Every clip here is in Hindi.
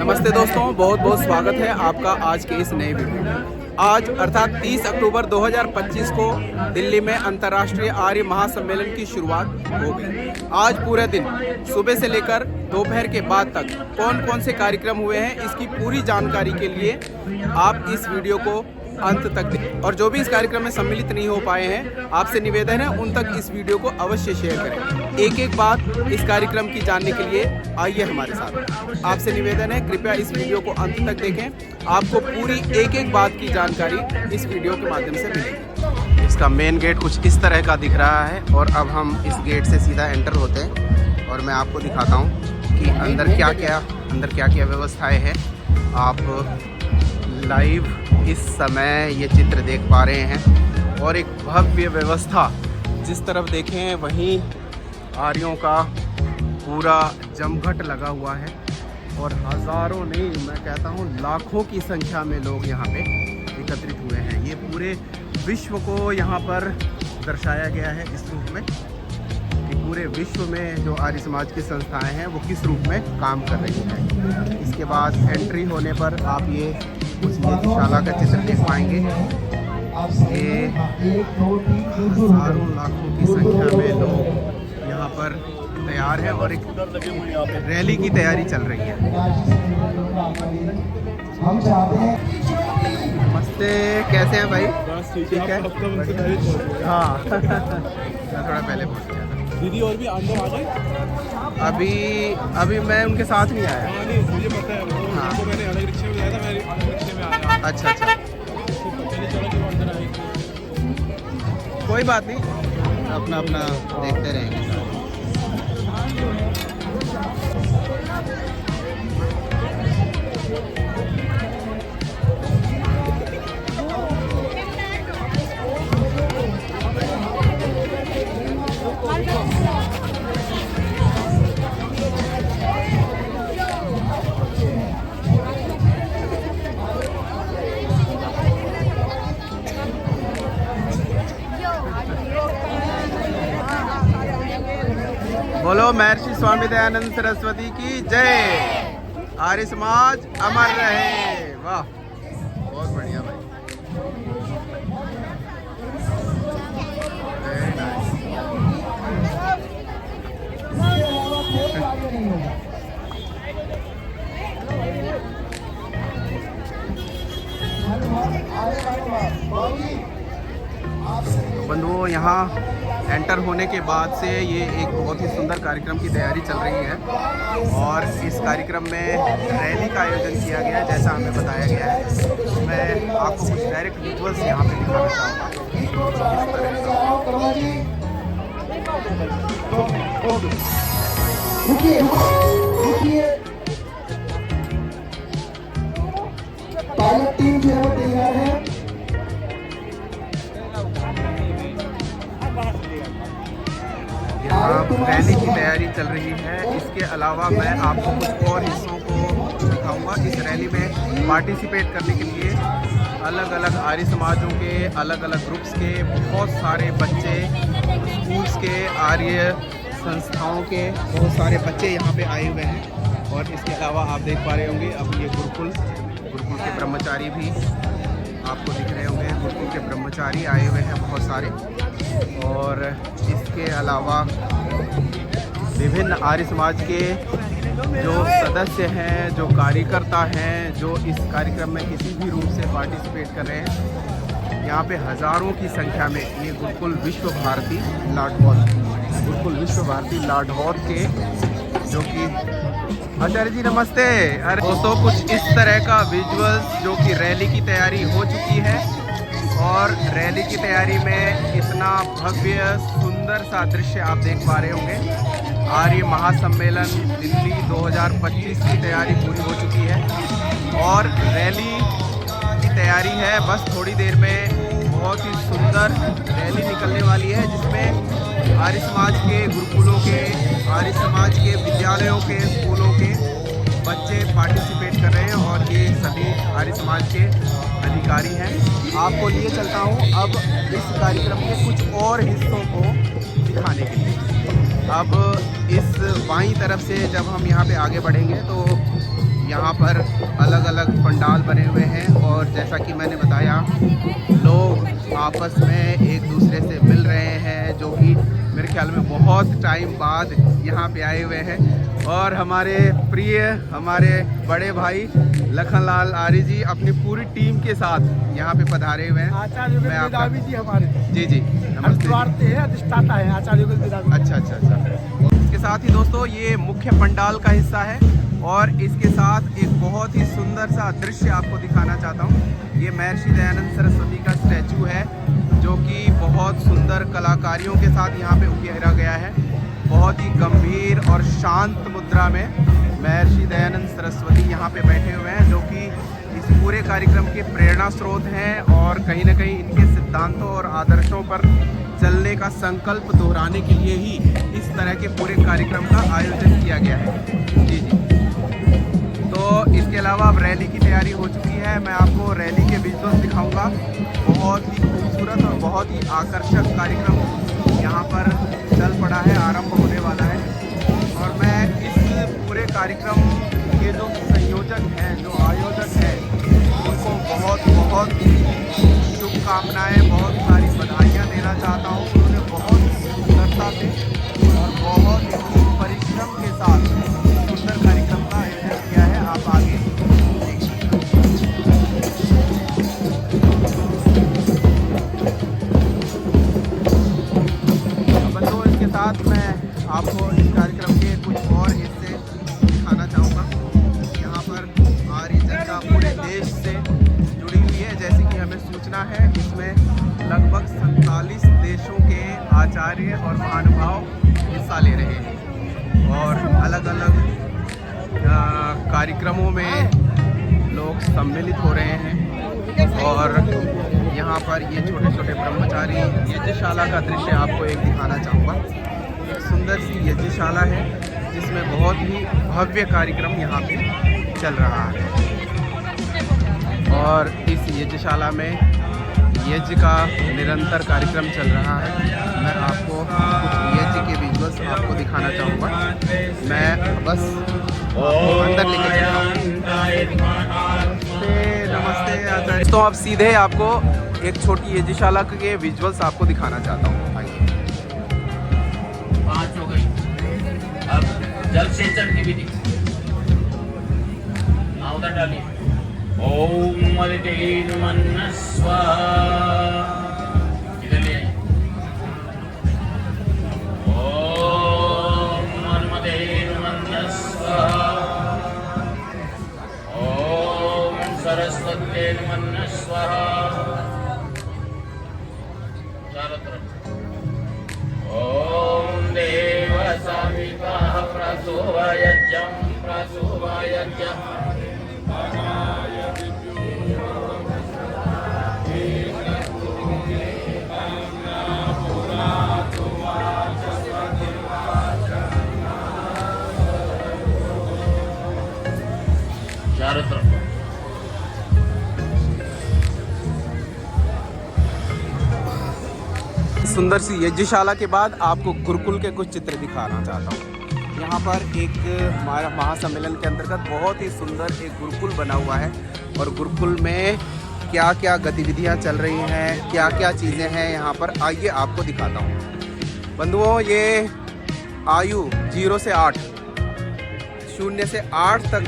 नमस्ते दोस्तों, बहुत बहुत स्वागत है आपका आज के इस नए वीडियो में। आज अर्थात 30 अक्टूबर 2025 को दिल्ली में अंतर्राष्ट्रीय आर्य महासम्मेलन की शुरुआत हो गई। आज पूरे दिन सुबह से लेकर दोपहर के बाद तक कौन कौन से कार्यक्रम हुए हैं, इसकी पूरी जानकारी के लिए आप इस वीडियो को अंत तक देखें। और जो भी इस कार्यक्रम में सम्मिलित नहीं हो पाए हैं, आपसे निवेदन है उन तक इस वीडियो को अवश्य शेयर करें। एक एक बात इस कार्यक्रम की जानने के लिए आइए हमारे साथ। आपसे निवेदन है कृपया इस वीडियो को अंत तक देखें। आपको पूरी एक एक बात की जानकारी इस वीडियो के माध्यम से मिलेगी। इसका मेन गेट कुछ इस तरह का दिख रहा है और अब हम इस गेट से सीधा एंटर होते हैं और मैं आपको दिखाता हूँ कि अंदर क्या क्या व्यवस्थाएं हैं। आप लाइव इस समय ये चित्र देख पा रहे हैं और एक भव्य व्यवस्था, जिस तरफ देखें वहीं आर्यों का पूरा जमघट लगा हुआ है और हज़ारों नहीं, मैं कहता हूँ लाखों की संख्या में लोग यहाँ पे एकत्रित हुए हैं। ये पूरे विश्व को यहाँ पर दर्शाया गया है इस रूप में कि पूरे विश्व में जो आर्य समाज की संस्थाएं हैं वो किस रूप में काम कर रही हैं। इसके बाद एंट्री होने पर आप ये शाला का चित्र देख पाएंगे। ये हज़ारों लाखों की संख्या में लोग यहाँ पर तैयार हैं और एक रैली की तैयारी चल रही है। नमस्ते, कैसे हैं भाई? ठीक है। हाँ मैं थोड़ा पहले पहुँच गया था। दीदी और भी अंदर आ जाए। अभी मैं उनके साथ नहीं आया। नहीं, मुझे पता है। हाँ, तो मैंने अलग रिक्शे में जाया था, मैं रिक्शे में आया। अच्छा पता नहीं चला कि वो अंदर आएगी। कोई बात नहीं, अपना देखते रहेंगे। बोलो महर्षि स्वामी दयानंद सरस्वती की जय। आर्य समाज अमर रहे। वाह, बहुत बढ़िया भाई। बंधुओं, यहाँ एंटर होने के बाद से ये एक बहुत ही सुंदर कार्यक्रम की तैयारी चल रही है और इस कार्यक्रम में रैली का आयोजन किया गया है जैसा हमें बताया गया है। मैं आपको कुछ डायरेक्ट विजुअल्स यहाँ पे दिखाना चाहूँगा। रैली की तैयारी चल रही है। इसके अलावा मैं आपको कुछ और हिस्सों को दिखाऊंगा। इस रैली में पार्टिसिपेट करने के लिए अलग अलग आर्य समाजों के अलग अलग ग्रुप्स के बहुत सारे बच्चे, स्कूल्स के, आर्य संस्थाओं के बहुत सारे बच्चे यहाँ पे आए हुए हैं। और इसके अलावा आप देख पा रहे होंगे अब ये गुरुकुल के ब्रह्मचारी भी आपको दिख रहे होंगे। गुरुकुल के ब्रह्मचारी आए हुए हैं बहुत सारे। और इसके अलावा विभिन्न आर्य समाज के जो सदस्य हैं, जो कार्यकर्ता हैं, जो इस कार्यक्रम में किसी भी रूप से पार्टिसिपेट कर रहे हैं। यहाँ पे हज़ारों की संख्या में ये गुरुकुल विश्व भारती लाडौर के जो कि आचार्य जी नमस्ते। अरे दोस्तों, कुछ इस तरह का विजुअल्स जो कि रैली की तैयारी हो चुकी है और रैली की तैयारी में इतना भव्य सुंदर सा दृश्य आप देख पा रहे होंगे। आर्य महासम्मेलन दिल्ली 2025 की तैयारी पूरी हो चुकी है और रैली की तैयारी है। बस थोड़ी देर में बहुत ही सुंदर रैली निकलने वाली है जिसमें आर्य समाज के गुरुकुलों के, आर्य समाज के विद्यालयों के, स्कूलों के बच्चे पार्टिसिपेट कर रहे हैं और ये सभी आर्य समाज के अधिकारी हैं। आपको लिए चलता हूँ अब इस कार्यक्रम के कुछ और हिस्सों को दिखाने के लिए। अब इस बाईं तरफ से जब हम यहाँ पे आगे बढ़ेंगे तो यहाँ पर अलग अलग पंडाल बने हुए हैं और जैसा कि मैंने बताया, लोग आपस में एक दूसरे से मिल रहे हैं, जो कि मेरे ख्याल में बहुत टाइम बाद यहाँ पे आए हुए हैं। और हमारे प्रिय, हमारे बड़े भाई लखनलाल आर्य जी अपनी पूरी टीम के साथ यहाँ पे पधारे हुए हैं। आचार्य मैं आपका जी हमारे जी जी नमस्ते। अधिष्ठाता है आचार्य अच्छा अच्छा अच्छा। इसके साथ ही दोस्तों ये मुख्य पंडाल का हिस्सा है और इसके साथ एक बहुत ही सुंदर सा दृश्य आपको दिखाना चाहता हूँ। ये महर्षि दयानंद सरस्वती का स्टैचू है, जो कि बहुत सुंदर कलाकारियों के साथ यहाँ पे उकेरा गया है। बहुत ही गंभीर और शांत मुद्रा में महर्षि दयानंद सरस्वती यहाँ पे बैठे हुए हैं, जो कि इस पूरे कार्यक्रम के प्रेरणा स्रोत हैं और कहीं ना कहीं इनके सिद्धांतों और आदर्शों पर चलने का संकल्प दोहराने के लिए ही इस तरह के पूरे कार्यक्रम का आयोजन किया गया है। जी जी। तो इसके अलावा अब रैली की तैयारी हो चुकी है। मैं आपको रैली के विजुअल्स दिखाऊंगा। बहुत ही खूबसूरत और बहुत ही आकर्षक कार्यक्रम यहाँ पर चल पड़ा है, आरंभ होने वाला है। और मैं इस पूरे कार्यक्रम के जो संयोजक हैं, जो आयोजक हैं, उनको बहुत बहुत शुभकामनाएँ, बहुत सारी बधाइयाँ देना चाहता हूँ। उन्होंने बहुत सुंदरता से और बहुत ही परिश्रम के साथ सुंदर कार्यक्रम का आयोजन किया है। आप आगे देख सकते हैं। बच्चों, इसके साथ मैं आपको इस कार्यक्रम के कुछ और हिस्से दिखाना चाहूँगा। यहाँ पर आर्य जनता पूरे देश से जुड़ी हुई है। जैसे कि हमें सूचना है, इसमें लगभग 47 देशों के आचार्य और महानुभाव हिस्सा ले रहे हैं और अलग अलग कार्यक्रमों में लोग सम्मिलित हो रहे हैं। और यहाँ पर ये छोटे छोटे ब्रह्मचारी यज्ञशाला का दृश्य आपको एक दिखाना चाहूँगा। एक सुंदर सी यज्ञशाला है जिसमें बहुत ही भव्य कार्यक्रम यहाँ पे चल रहा है। और इस यज्ञशाला में यज्ञ का निरंतर कार्यक्रम चल रहा है। मैं आपको कुछ यज्ञ के विजुअल्स आपको दिखाना चाहूँगा। मैं बस आपको अंदर लेके नमस्ते आचार्य। तो अब सीधे आपको एक छोटी यज्ञशाला के विजुअल्स आपको दिखाना चाहता हूँ। 5 हो गई। अब जल सेचन की विधि उधर डालिए। ओम मलितेन मन्नः स्वाहा। इधर ले आइए। ओम नर्मदेन मन्नः स्वाहा। ओम सरस्वत्येन मन्नः स्वाहा। चारों तरफ। ओम देव साविकाः प्रसोवयज्ञं प्रसोवयज्ञं। चारों तरफ। सुंदर सी यज्ञशाला के बाद आपको गुरुकुल के कुछ चित्र दिखाना चाहता हूँ। यहाँ पर एक हमारा महासम्मेलन के अंतर्गत बहुत ही सुंदर एक गुरुकुल बना हुआ है और गुरुकुल में क्या क्या गतिविधियाँ चल रही हैं, क्या क्या चीज़ें हैं यहाँ पर, आइए आपको दिखाता हूँ। बंधुओं, ये आयु 0 से 8, 0 से 8 तक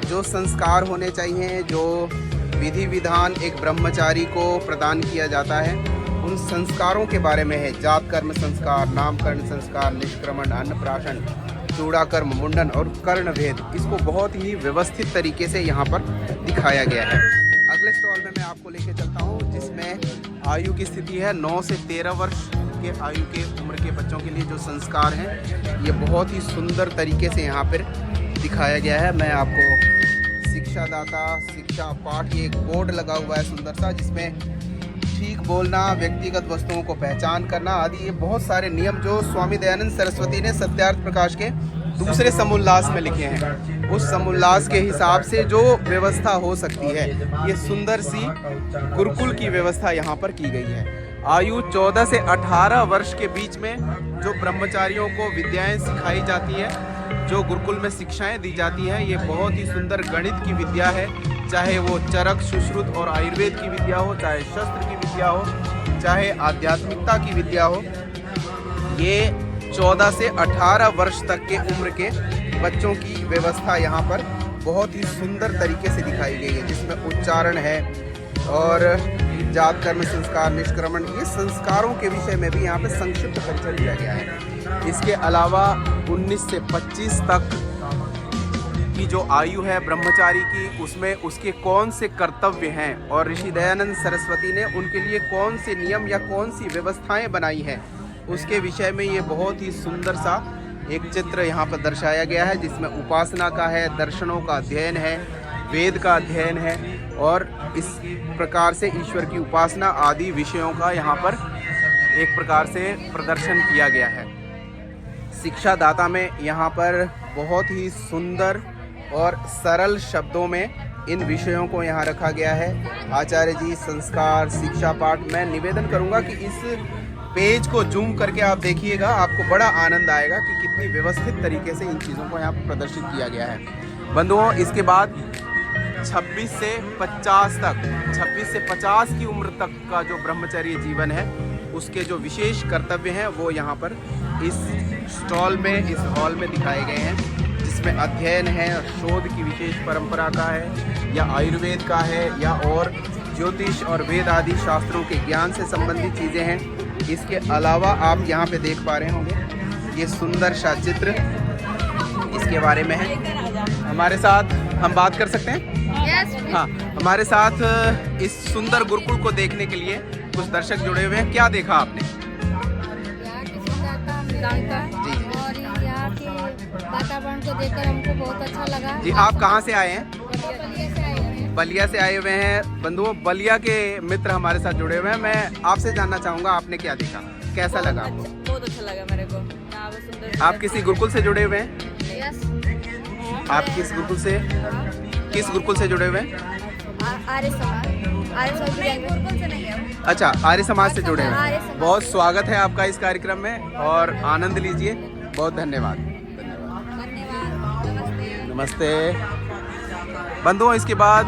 जो संस्कार होने चाहिए, जो विधि विधान एक ब्रह्मचारी को प्रदान किया जाता है, उन संस्कारों के बारे में है। जात कर्म संस्कार, नामकरण संस्कार, निष्क्रमण, अन्नप्राशन, चूड़ाकर्म, मुंडन और कर्ण भेद, इसको बहुत ही व्यवस्थित तरीके से यहाँ पर दिखाया गया है। अगले स्टॉल में मैं आपको लेके चलता हूँ, जिसमें आयु की स्थिति है 9 से 13 वर्ष के आयु के उम्र के बच्चों के लिए जो संस्कार हैं, ये बहुत ही सुंदर तरीके से यहाँ पर दिखाया गया है। मैं आपको शिक्षादाता, शिक्षा पाठ, ये एक बोर्ड लगा हुआ है सुंदर सा, जिसमें ठीक बोलना, व्यक्तिगत वस्तुओं को पहचान करना आदि, ये बहुत सारे नियम जो स्वामी दयानंद सरस्वती ने सत्यार्थ प्रकाश के दूसरे समोल्लास में लिखे हैं, उस समोल्लास के हिसाब से जो व्यवस्था हो सकती है, ये सुंदर सी गुरुकुल की व्यवस्था यहाँ पर की गई है। आयु 14 से 18 वर्ष के बीच में जो ब्रह्मचारियों को विद्याएं सिखाई जाती है, जो गुरुकुल में शिक्षाएं दी जाती हैं ये बहुत ही सुंदर गणित की विद्या है, चाहे वो चरक, सुश्रुत और आयुर्वेद की विद्या हो, चाहे शस्त्र की विद्या हो, चाहे आध्यात्मिकता की विद्या हो। ये 14 से 18 वर्ष तक के उम्र के बच्चों की व्यवस्था यहाँ पर बहुत ही सुंदर तरीके से दिखाई गई है, जिसमें उच्चारण है और जात, कर्म, संस्कार, निष्क्रमण, ये संस्कारों के विषय में भी यहाँ पे संक्षिप्त परिचय दिया गया है। इसके अलावा 19 से 25 तक की जो आयु है ब्रह्मचारी की, उसमें उसके कौन से कर्तव्य हैं और ऋषि दयानंद सरस्वती ने उनके लिए कौन से नियम या कौन सी व्यवस्थाएं बनाई हैं, उसके विषय में ये बहुत ही सुंदर सा एक चित्र यहाँ पर दर्शाया गया है, जिसमें उपासना का है, दर्शनों का अध्ययन है, वेद का अध्ययन है और इस प्रकार से ईश्वर की उपासना आदि विषयों का यहाँ पर एक प्रकार से प्रदर्शन किया गया है। शिक्षादाता में यहाँ पर बहुत ही सुंदर और सरल शब्दों में इन विषयों को यहाँ रखा गया है। आचार्य जी संस्कार, शिक्षा पाठ, मैं निवेदन करूँगा कि इस पेज को जूम करके आप देखिएगा, आपको बड़ा आनंद आएगा कि कितनी व्यवस्थित तरीके से इन चीज़ों को यहाँ पर प्रदर्शित किया गया है। बंधुओं, इसके बाद 26 से 50 तक, 26 से 50 की उम्र तक का जो ब्रह्मचर्य जीवन है, उसके जो विशेष कर्तव्य हैं वो यहाँ पर इस स्टॉल में, इस हॉल में दिखाए गए हैं, जिसमें अध्ययन है, शोध की विशेष परंपरा का है या आयुर्वेद का है या और ज्योतिष और वेद आदि शास्त्रों के ज्ञान से संबंधित चीज़ें हैं। इसके अलावा आप यहाँ पे देख पा रहे होंगे ये सुंदर सा चित्र इसके बारे में है। हमारे साथ हम बात कर सकते हैं? हाँ, हमारे साथ इस सुंदर गुरुकुल को देखने के लिए कुछ दर्शक जुड़े हुए हैं। क्या देखा आपने? यहाँ की सुंदरता जानता और यहाँ के वातावरण को देखकर हमको बहुत अच्छा लगा। जी, आप कहाँ से आए हैं? बलिया से आए हुए हैं। बलिया से आए हुए हैं। बंधुओं, बलिया के मित्र हमारे साथ जुड़े हुए हैं। मैं आपसे जानना चाहूँगा, आपने क्या देखा, कैसा लगा आपको? बहुत अच्छा लगा मेरे को। यहाँ पे सुंदर। आप किसी गुरुकुल से जुड़े हुए हैं? यस। आप किस गुरुकुल से जुड़े हुए हैं? आर्य समाज। आर्य समाज नहीं, गुरुकुल से नहीं है। अच्छा, आर्य समाज से जुड़े आर्य हैं। समाज। बहुत स्वागत है आपका इस कार्यक्रम में और आनंद लीजिए। बहुत धन्यवाद। धन्यवाद। नमस्ते। नमस्ते। बंधुओं, इसके बाद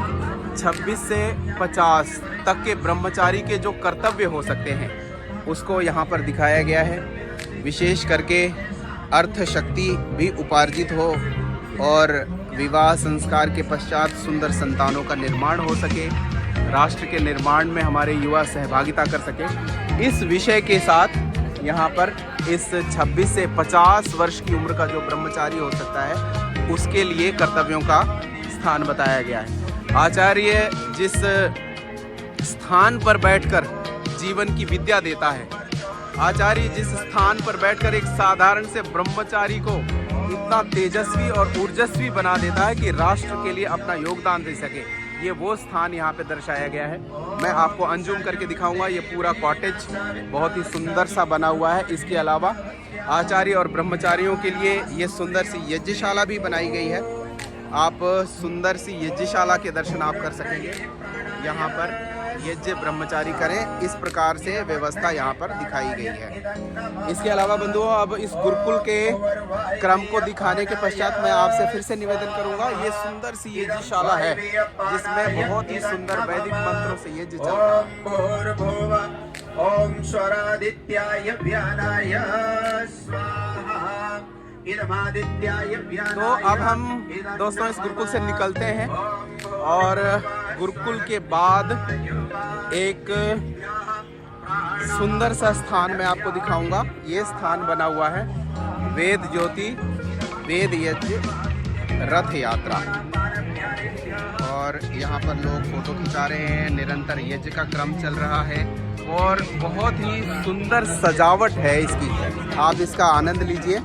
26 से 50 तक के ब्रह्मचारी के जो कर्तव्य हो सकते हैं उसको यहाँ पर दिखाया गया है। विशेष करके अर्थ शक्ति भी उपार्जित हो और विवाह संस्कार के पश्चात सुंदर संतानों का निर्माण हो सके, राष्ट्र के निर्माण में हमारे युवा सहभागिता कर सके। इस विषय के साथ यहाँ पर इस 26 से 50 वर्ष की उम्र का जो ब्रह्मचारी हो सकता है उसके लिए कर्तव्यों का स्थान बताया गया है। आचार्य जिस स्थान पर बैठकर जीवन की विद्या देता है, आचार्य जिस स्थान पर बैठकर एक साधारण से ब्रह्मचारी को इतना तेजस्वी और ऊर्जस्वी बना देता है कि राष्ट्र के लिए अपना योगदान दे सके, ये वो स्थान यहाँ पे दर्शाया गया है। मैं आपको अनजूम करके दिखाऊंगा। ये पूरा कॉटेज बहुत ही सुंदर सा बना हुआ है। इसके अलावा आचार्य और ब्रह्मचारियों के लिए ये सुंदर सी यज्ञशाला भी बनाई गई है। आप सुंदर सी यज्ञशाला के दर्शन आप कर सकेंगे। यहाँ पर यज्ञ ब्रह्मचारी करें, इस प्रकार से व्यवस्था यहाँ पर दिखाई गई है। इसके अलावा बंधुओं, अब इस गुरुकुल के क्रम को दिखाने के पश्चात मैं आपसे फिर से निवेदन करूंगा। ये सुंदर सी यज्ञशाला है जिसमें बहुत ही सुंदर वैदिक मंत्रों से यज्ञ चल रहा है। ओम स्वरादित्याय व्यानाय स्वाहा। तो अब हम दोस्तों इस गुरुकुल से निकलते हैं और गुरुकुल के बाद एक सुंदर सा स्थान मैं आपको दिखाऊंगा। ये स्थान बना हुआ है वेद ज्योति वेद यज्ञ रथ यात्रा, और यहाँ पर लोग फोटो खिंचा रहे हैं। निरंतर यज्ञ का क्रम चल रहा है और बहुत ही सुंदर सजावट है इसकी, आप इसका आनंद लीजिए।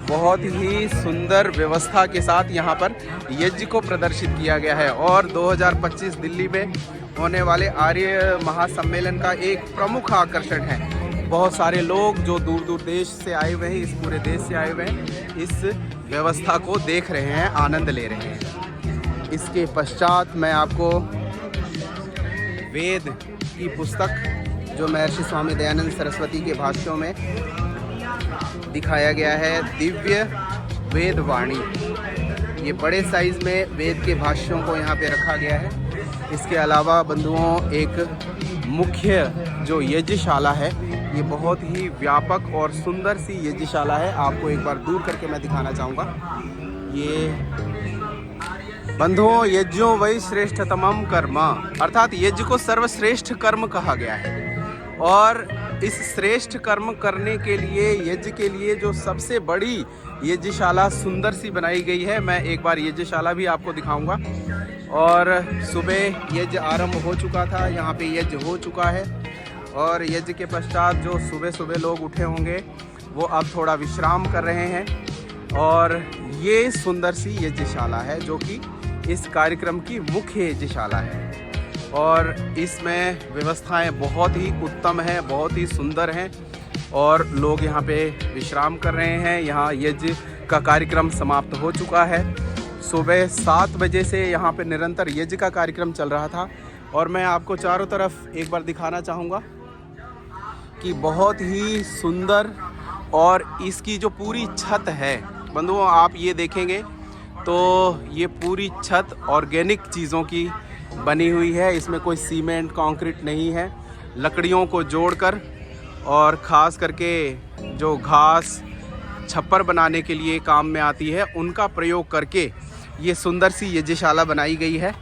बहुत ही सुंदर व्यवस्था के साथ यहाँ पर यज्ञ को प्रदर्शित किया गया है और 2025 दिल्ली में होने वाले आर्य महासम्मेलन का एक प्रमुख आकर्षण है। बहुत सारे लोग जो दूर दूर देश से आए हुए हैं, इस पूरे देश से आए हुए हैं, इस व्यवस्था को देख रहे हैं, आनंद ले रहे हैं। इसके पश्चात मैं आपको वेद की पुस्तक जो महर्षि स्वामी दयानंद सरस्वती के भाष्यों में दिखाया गया है, दिव्य वेद वाणी। ये बड़े साइज में वेद के भाष्यों को यहाँ पे रखा गया है। इसके अलावा बंधुओं एक मुख्य जो यज्ञशाला है, ये बहुत ही व्यापक और सुंदर सी यज्ञशाला है। आपको एक बार दूर करके मैं दिखाना चाहूँगा। ये बंधुओं यज्ञों वही श्रेष्ठतमम कर्म, अर्थात यज्ञ को सर्वश्रेष्ठ कर्म कहा गया है। और इस श्रेष्ठ कर्म करने के लिए, यज्ञ के लिए जो सबसे बड़ी यज्ञशाला सुंदर सी बनाई गई है, मैं एक बार यज्ञशाला भी आपको दिखाऊंगा। और सुबह यज्ञ आरंभ हो चुका था, यहाँ पे यज्ञ हो चुका है। और यज्ञ के पश्चात जो सुबह सुबह लोग उठे होंगे वो अब थोड़ा विश्राम कर रहे हैं। और ये सुंदर सी यज्ञशाला है जो कि इस कार्यक्रम की मुख्य यज्ञशाला है। और इसमें व्यवस्थाएं बहुत ही उत्तम हैं, बहुत ही सुंदर हैं। और लोग यहाँ पे विश्राम कर रहे हैं। यहाँ यज्ञ का कार्यक्रम समाप्त हो चुका है। सुबह 7 बजे से यहाँ पे निरंतर यज्ञ का कार्यक्रम चल रहा था। और मैं आपको चारों तरफ एक बार दिखाना चाहूँगा कि बहुत ही सुंदर, और इसकी जो पूरी छत है बंधुओं, आप ये देखेंगे तो ये पूरी छत ऑर्गेनिक चीज़ों की बनी हुई है। इसमें कोई सीमेंट कंक्रीट नहीं है। लकड़ियों को जोड़कर और ख़ास करके जो घास छप्पर बनाने के लिए काम में आती है, उनका प्रयोग करके ये सुंदर सी यज्ञशाला बनाई गई है।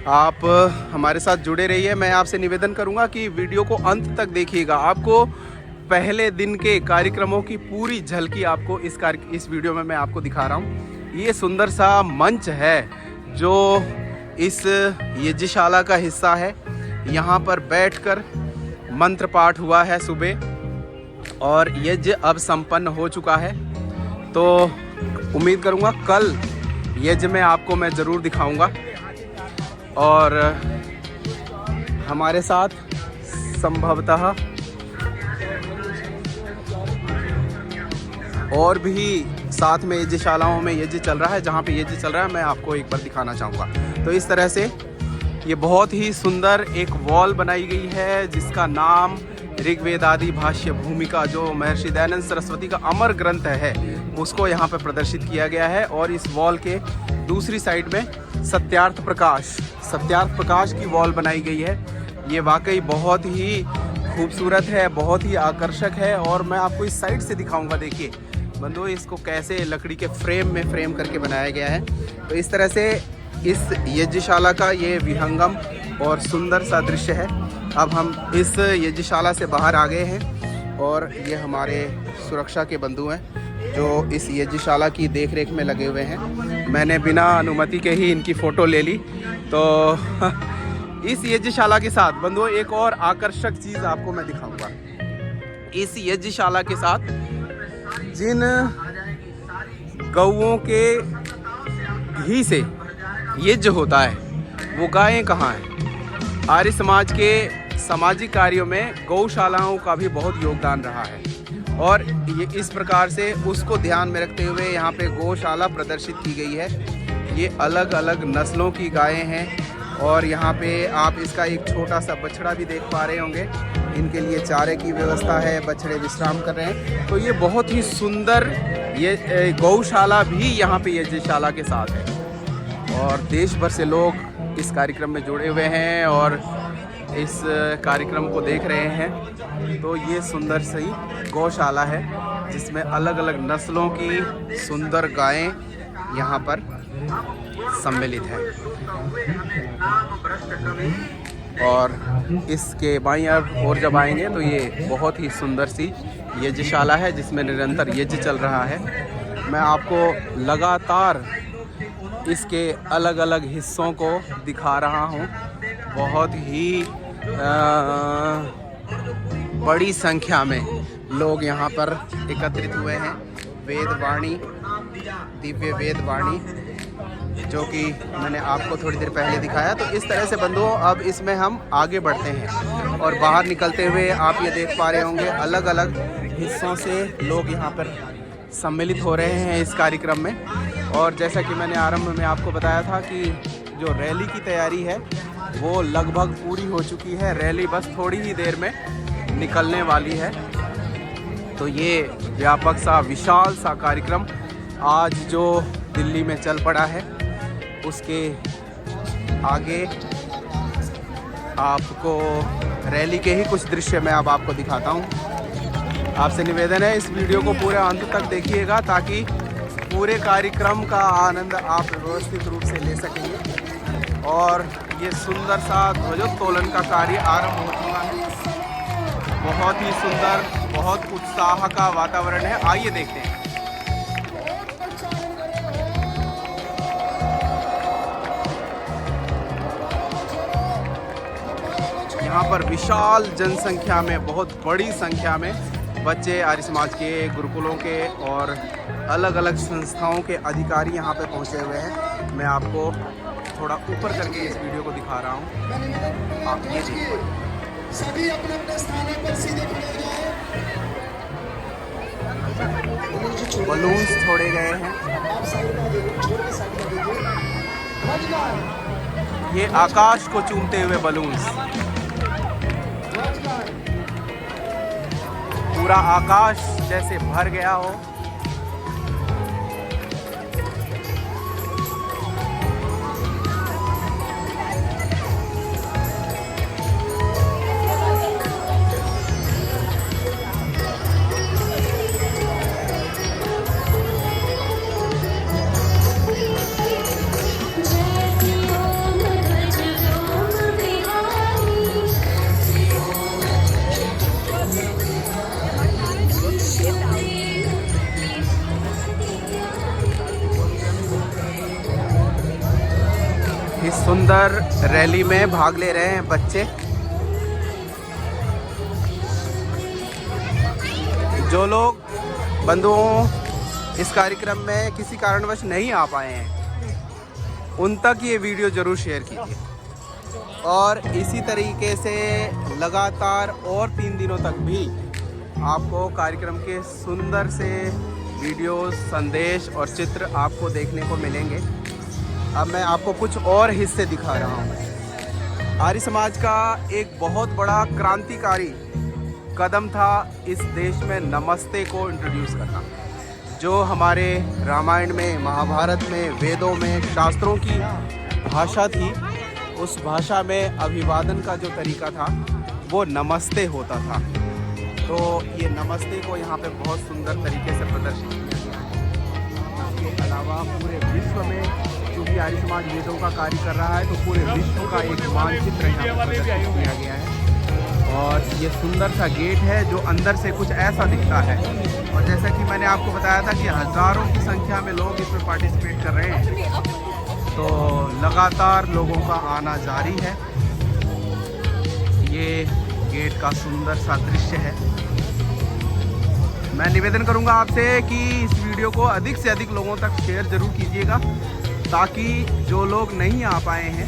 आप हमारे साथ जुड़े रहिए। मैं आपसे निवेदन करूंगा कि वीडियो को अंत तक देखिएगा। आपको पहले दिन के कार्यक्रमों की पूरी झलकी आपको इस वीडियो में मैं आपको दिखा रहा हूँ। ये सुंदर सा मंच है जो इस यज्ञशाला का हिस्सा है। यहाँ पर बैठकर मंत्र पाठ हुआ है सुबह, और यज्ञ अब संपन्न हो चुका है। तो उम्मीद करूँगा कल यज्ञ में आपको मैं ज़रूर दिखाऊंगा। और हमारे साथ संभवतः और भी साथ में यज्ञशालाओं में यज्ञ चल रहा है। जहाँ पे यज्ञ चल रहा है मैं आपको एक बार दिखाना चाहूँगा। तो इस तरह से ये बहुत ही सुंदर एक वॉल बनाई गई है जिसका नाम ऋग्वेद आदि भाष्य भूमिका, जो महर्षि दयानंद सरस्वती का अमर ग्रंथ है, उसको यहाँ पे प्रदर्शित किया गया है। और इस वॉल के दूसरी साइड में सत्यार्थ प्रकाश की वॉल बनाई गई है। ये वाकई बहुत ही खूबसूरत है, बहुत ही आकर्षक है। और मैं आपको इस साइड से दिखाऊंगा। देखिए बंधुओं, इसको कैसे लकड़ी के फ्रेम करके बनाया गया है। तो इस तरह से इस यज्ञशाला का ये विहंगम और सुंदर सा दृश्य है। अब हम इस यज्ञशाला से बाहर आ गए हैं और ये हमारे सुरक्षा के बंधु हैं जो इस यज्ञशाला की देखरेख में लगे हुए हैं। मैंने बिना अनुमति के ही इनकी फ़ोटो ले ली। तो इस यज्ञशाला के साथ बंधुओं एक और आकर्षक चीज़ आपको मैं दिखाऊंगा। इस यज्ञशाला के साथ जिन गौओं के घी से यज्ञ होता है, वो गायें कहाँ हैं? आर्य समाज के सामाजिक कार्यों में गौशालाओं का भी बहुत योगदान रहा है। और ये इस प्रकार से उसको ध्यान में रखते हुए यहाँ पे गौशाला प्रदर्शित की गई है। ये अलग अलग नस्लों की गायें हैं। और यहाँ पे आप इसका एक छोटा सा बछड़ा भी देख पा रहे होंगे। इनके लिए चारे की व्यवस्था है, बछड़े विश्राम कर रहे हैं। तो ये बहुत ही सुंदर ये गौशाला भी यहाँ पे यज्ञशाला के साथ है। और देश भर से लोग इस कार्यक्रम में जुड़े हुए हैं और इस कार्यक्रम को देख रहे हैं। तो ये सुंदर सी गौशाला है जिसमें अलग अलग नस्लों की सुंदर गायें यहाँ पर सम्मिलित हैं। और इसके बाईं ओर जब आएंगे तो ये बहुत ही सुंदर सी यज्ञशाला है जिसमें निरंतर यज्ञ चल रहा है। मैं आपको लगातार इसके अलग अलग हिस्सों को दिखा रहा हूँ। बहुत ही बड़ी संख्या में लोग यहाँ पर एकत्रित हुए हैं। वेदवाणी, दिव्य वेदवाणी, जो कि मैंने आपको थोड़ी देर पहले दिखाया। तो इस तरह से बंधुओं अब इसमें हम आगे बढ़ते हैं और बाहर निकलते हुए आप ये देख पा रहे होंगे अलग अलग हिस्सों से लोग यहाँ पर सम्मिलित हो रहे हैं इस कार्यक्रम में। और जैसा कि मैंने आरंभ में आपको बताया था कि जो रैली की तैयारी है वो लगभग पूरी हो चुकी है। रैली बस थोड़ी ही देर में निकलने वाली है। तो ये व्यापक सा विशाल सा कार्यक्रम आज जो दिल्ली में चल पड़ा है उसके आगे आपको रैली के ही कुछ दृश्य मैं अब आपको दिखाता हूँ। आपसे निवेदन है इस वीडियो को पूरे अंत तक देखिएगा ताकि पूरे कार्यक्रम का आनंद आप व्यवस्थित रूप से ले सकेंगे। और ये सुंदर सा ध्वजोत्तोलन का कार्य आरंभ हो चुका है। बहुत ही सुंदर, बहुत उत्साह का वातावरण है। आइए देखते हैं। यहाँ पर विशाल जनसंख्या में, बहुत बड़ी संख्या में बच्चे आर्य समाज के, गुरुकुलों के और अलग अलग संस्थाओं के अधिकारी यहाँ पे पहुँचे हुए हैं। मैं आपको थोड़ा ऊपर करके इस वीडियो को दिखा रहा हूँ। आप ये देखिए, सभी अपने अपने स्थानों पर सीधे खड़े हो जाएं। बलून्स छोड़े गए हैं। ये आकाश को चूमते हुए बलून्स, पूरा आकाश जैसे भर गया हो। इस सुंदर रैली में भाग ले रहे हैं बच्चे। जो लोग बंधुओं इस कार्यक्रम में किसी कारणवश नहीं आ पाए हैं उन तक ये वीडियो ज़रूर शेयर कीजिए। और इसी तरीके से लगातार और 3 दिनों तक भी आपको कार्यक्रम के सुंदर से वीडियो, संदेश और चित्र आपको देखने को मिलेंगे। अब मैं आपको कुछ और हिस्से दिखा रहा हूँ। आर्य समाज का एक बहुत बड़ा क्रांतिकारी कदम था इस देश में नमस्ते को इंट्रोड्यूस करना। जो हमारे रामायण में, महाभारत में, वेदों में, शास्त्रों की भाषा थी, उस भाषा में अभिवादन का जो तरीका था वो नमस्ते होता था। तो ये नमस्ते को यहाँ पे बहुत सुंदर तरीके से प्रदर्शित किया गया है। इसके अलावा पूरे विश्व में क्योंकि आर्य समाज वेदों का कार्य कर रहा है तो पूरे विश्व का एक मानचित्र यहाँ पर प्रदर्शित किया गया है। और ये सुंदर सा गेट है जो अंदर से कुछ ऐसा दिखता है। और जैसा कि मैंने आपको बताया था कि हज़ारों की संख्या में लोग इसमें पार्टिसिपेट कर रहे हैं, तो लगातार लोगों का आना जारी है। ये गेट का सुंदर सा दृश्य है। मैं निवेदन करूंगा आपसे कि इस वीडियो को अधिक से अधिक लोगों तक शेयर ज़रूर कीजिएगा ताकि जो लोग नहीं आ पाए हैं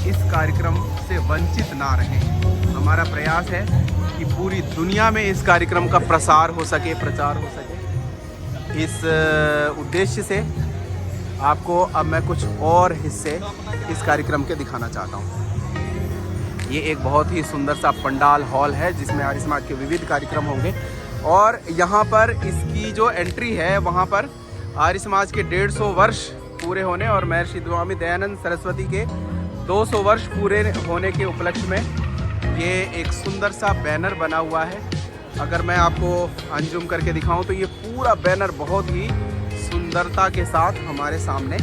इस कार्यक्रम से वंचित ना रहें। हमारा प्रयास है कि पूरी दुनिया में इस कार्यक्रम का प्रसार हो सके, प्रचार हो सके। इस उद्देश्य से आपको अब मैं कुछ और हिस्से इस कार्यक्रम के दिखाना चाहता हूँ। ये एक बहुत ही सुंदर सा पंडाल हॉल है जिसमें आर्य समाज के विविध कार्यक्रम होंगे। और यहाँ पर इसकी जो एंट्री है वहाँ पर आर्य समाज के 150 वर्ष पूरे होने और महर्षि स्वामी दयानंद सरस्वती के 200 वर्ष पूरे होने के उपलक्ष्य में ये एक सुंदर सा बैनर बना हुआ है। अगर मैं आपको अंजुम करके दिखाऊं तो ये पूरा बैनर बहुत ही सुंदरता के साथ हमारे सामने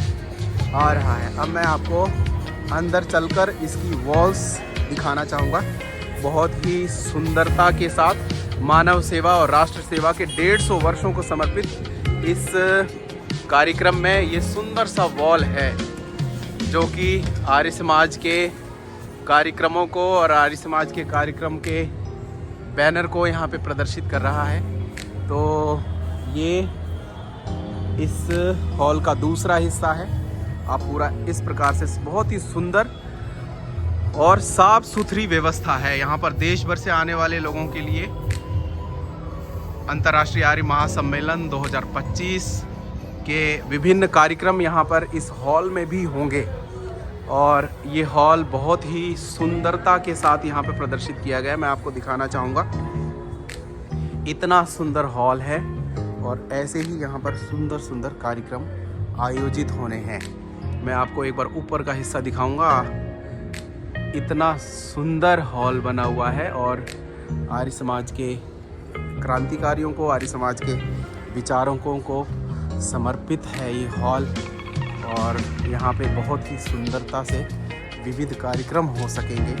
आ रहा है। अब मैं आपको अंदर चलकर इसकी वॉल्स दिखाना चाहूँगा। बहुत ही सुंदरता के साथ मानव सेवा और राष्ट्र सेवा के 150 वर्षों को समर्पित इस कार्यक्रम में ये सुंदर सा वॉल है जो कि आर्य समाज के कार्यक्रमों को और आर्य समाज के कार्यक्रम के बैनर को यहाँ पे प्रदर्शित कर रहा है। तो ये इस हॉल का दूसरा हिस्सा है। आप पूरा इस प्रकार से बहुत ही सुंदर और साफ सुथरी व्यवस्था है। यहाँ पर देश भर से आने वाले लोगों के लिए अंतर्राष्ट्रीय आर्य महासम्मेलन 2025 के विभिन्न कार्यक्रम यहाँ पर इस हॉल में भी होंगे। और ये हॉल बहुत ही सुंदरता के साथ यहाँ पे प्रदर्शित किया गया है। मैं आपको दिखाना चाहूँगा, इतना सुंदर हॉल है और ऐसे ही यहाँ पर सुंदर सुंदर कार्यक्रम आयोजित होने हैं। मैं आपको एक बार ऊपर का हिस्सा दिखाऊंगा। इतना सुंदर हॉल बना हुआ है और आर्य समाज के क्रांतिकारियों को, आर्य समाज के विचारकों को समर्पित है ये हॉल। और यहाँ पे बहुत ही सुंदरता से विविध कार्यक्रम हो सकेंगे,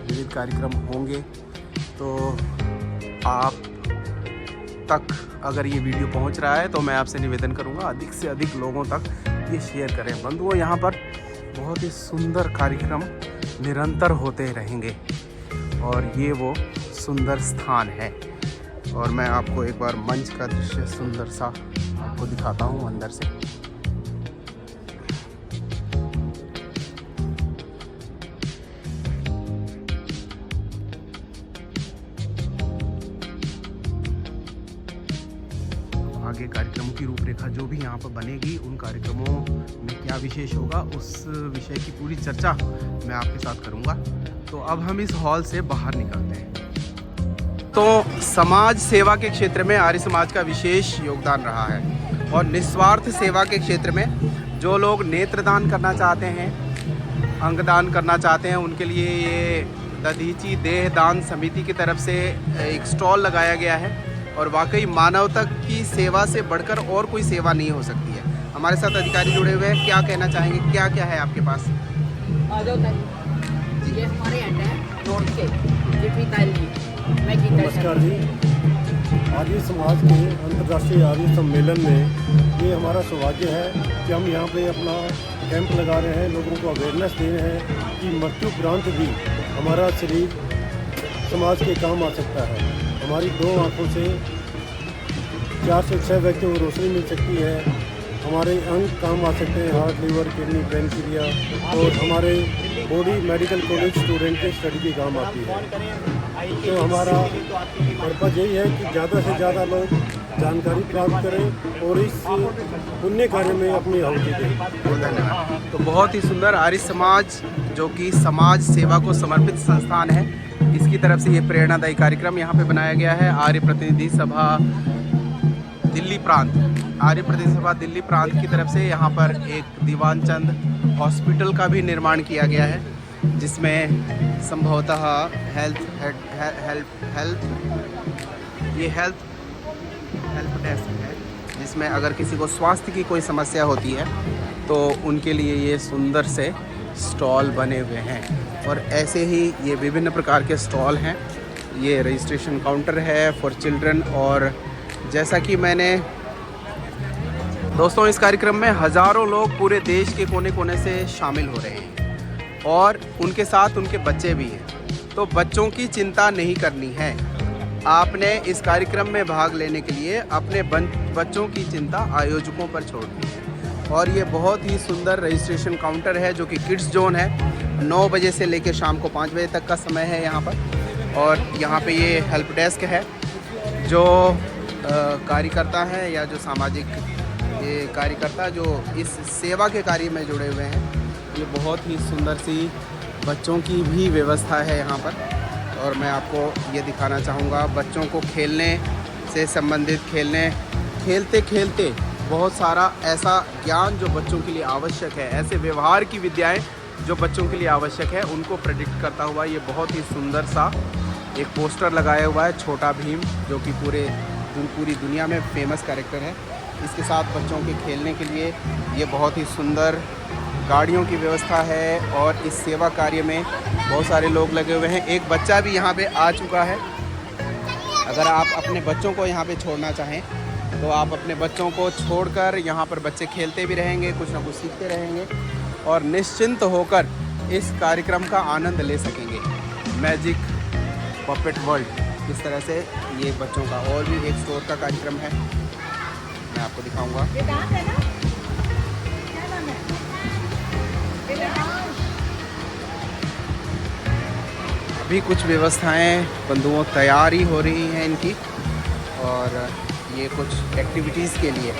विविध कार्यक्रम होंगे। तो आप तक अगर ये वीडियो पहुंच रहा है तो मैं आपसे निवेदन करूंगा अधिक से अधिक लोगों तक ये शेयर करें। बंधुओं, यहाँ पर बहुत ही सुंदर कार्यक्रम निरंतर होते रहेंगे और ये वो सुंदर स्थान है। और मैं आपको एक बार मंच का दृश्य सुंदर सा आपको दिखाता हूँ अंदर से। आगे कार्यक्रमों की रूपरेखा जो भी यहाँ पर बनेगी, उन कार्यक्रमों में क्या विशेष होगा, उस विषय की पूरी चर्चा मैं आपके साथ करूँगा। तो अब हम इस हॉल से बाहर निकलते हैं। तो समाज सेवा के क्षेत्र में आर्य समाज का विशेष योगदान रहा है और निस्वार्थ सेवा के क्षेत्र में जो लोग नेत्रदान करना चाहते हैं, अंगदान करना चाहते हैं, उनके लिए ये दधीची देह दान समिति की तरफ से एक स्टॉल लगाया गया है। और वाकई मानवता की सेवा से बढ़कर और कोई सेवा नहीं हो सकती है। हमारे साथ अधिकारी जुड़े हुए हैं, क्या कहना चाहेंगे, क्या क्या है आपके पास? ये हमारे अड्डा है नॉर्थ के नमस्कार जी। आर्य समाज के अंतर्राष्ट्रीय आर्य सम्मेलन में ये हमारा सौभाग्य है कि हम यहाँ पे अपना कैंप लगा रहे हैं, लोगों को अवेयरनेस दे रहे हैं कि मृत्यु उपरांत भी हमारा शरीर समाज के काम आ सकता है। हमारी 2 आँखों से 4 से 6 व्यक्तियों को रोशनी मिल सकती है। हमारे अंग काम आ सकते हैं, हार्ट, लीवर, किडनी, पैनक्रिया। और हमारे बॉडी मेडिकल कॉलेज स्टूडेंट के स्टडी की काम आती है। तो हमारा पर्पज़ यही है कि ज़्यादा से ज़्यादा लोग जानकारी प्राप्त करें और इस पुण्य कार्य में अपनी आहुति दें। धन्यवाद। तो बहुत ही सुंदर आर्य समाज जो कि समाज सेवा को समर्पित संस्थान है, इसकी तरफ से ये प्रेरणादायी कार्यक्रम यहाँ पे बनाया गया है। आर्य प्रतिनिधि सभा दिल्ली प्रांत, आर्य प्रतिनिधि सभा दिल्ली प्रांत की तरफ से यहाँ पर एक दीवानचंद हॉस्पिटल का भी निर्माण किया गया है, जिसमें संभवतः हेल्प डेस्क है, जिसमें अगर किसी को स्वास्थ्य की कोई समस्या होती है तो उनके लिए ये सुंदर से स्टॉल बने हुए हैं। और ऐसे ही ये विभिन्न प्रकार के स्टॉल हैं। ये रजिस्ट्रेशन काउंटर है फॉर चिल्ड्रन। और जैसा कि मैंने दोस्तों, इस कार्यक्रम में हज़ारों लोग पूरे देश के कोने कोने से शामिल हो रहे हैं और उनके साथ उनके बच्चे भी हैं। तो बच्चों की चिंता नहीं करनी है। आपने इस कार्यक्रम में भाग लेने के लिए अपने बच्चों की चिंता आयोजकों पर छोड़नी है। और ये बहुत ही सुंदर रजिस्ट्रेशन काउंटर है जो कि किड्स जोन है। 9 बजे से लेकर शाम को 5 बजे तक का समय है यहाँ पर। और यहाँ पे ये हेल्प डेस्क है, जो कार्यकर्ता हैं या जो सामाजिक ये कार्यकर्ता जो इस सेवा के कार्य में जुड़े हुए हैं, ये बहुत ही सुंदर सी बच्चों की भी व्यवस्था है यहाँ पर। और मैं आपको ये दिखाना चाहूँगा, बच्चों को खेलने से संबंधित खेलते खेलते बहुत सारा ऐसा ज्ञान जो बच्चों के लिए आवश्यक है, ऐसे व्यवहार की विद्याएं जो बच्चों के लिए आवश्यक है, उनको प्रेडिक्ट करता हुआ ये बहुत ही सुंदर सा एक पोस्टर लगाया हुआ है, छोटा भीम, जो कि पूरी दुनिया में फेमस कैरेक्टर है। इसके साथ बच्चों के खेलने के लिए ये बहुत ही सुंदर गाड़ियों की व्यवस्था है। और इस सेवा कार्य में बहुत सारे लोग लगे हुए हैं। एक बच्चा भी यहाँ पे आ चुका है। अगर आप अपने बच्चों को यहाँ पे छोड़ना चाहें तो आप अपने बच्चों को छोड़कर यहाँ पर बच्चे खेलते भी रहेंगे, कुछ ना कुछ सीखते रहेंगे और निश्चिंत होकर इस कार्यक्रम का आनंद ले सकेंगे। मैजिक पपेट वर्ल्ड, इस तरह से ये बच्चों का और भी एक स्टोर का कार्यक्रम है, मैं आपको दिखाऊंगा। अभी कुछ व्यवस्थाएं बंधुओं तैयारी हो रही हैं इनकी। और ये कुछ एक्टिविटीज़ के लिए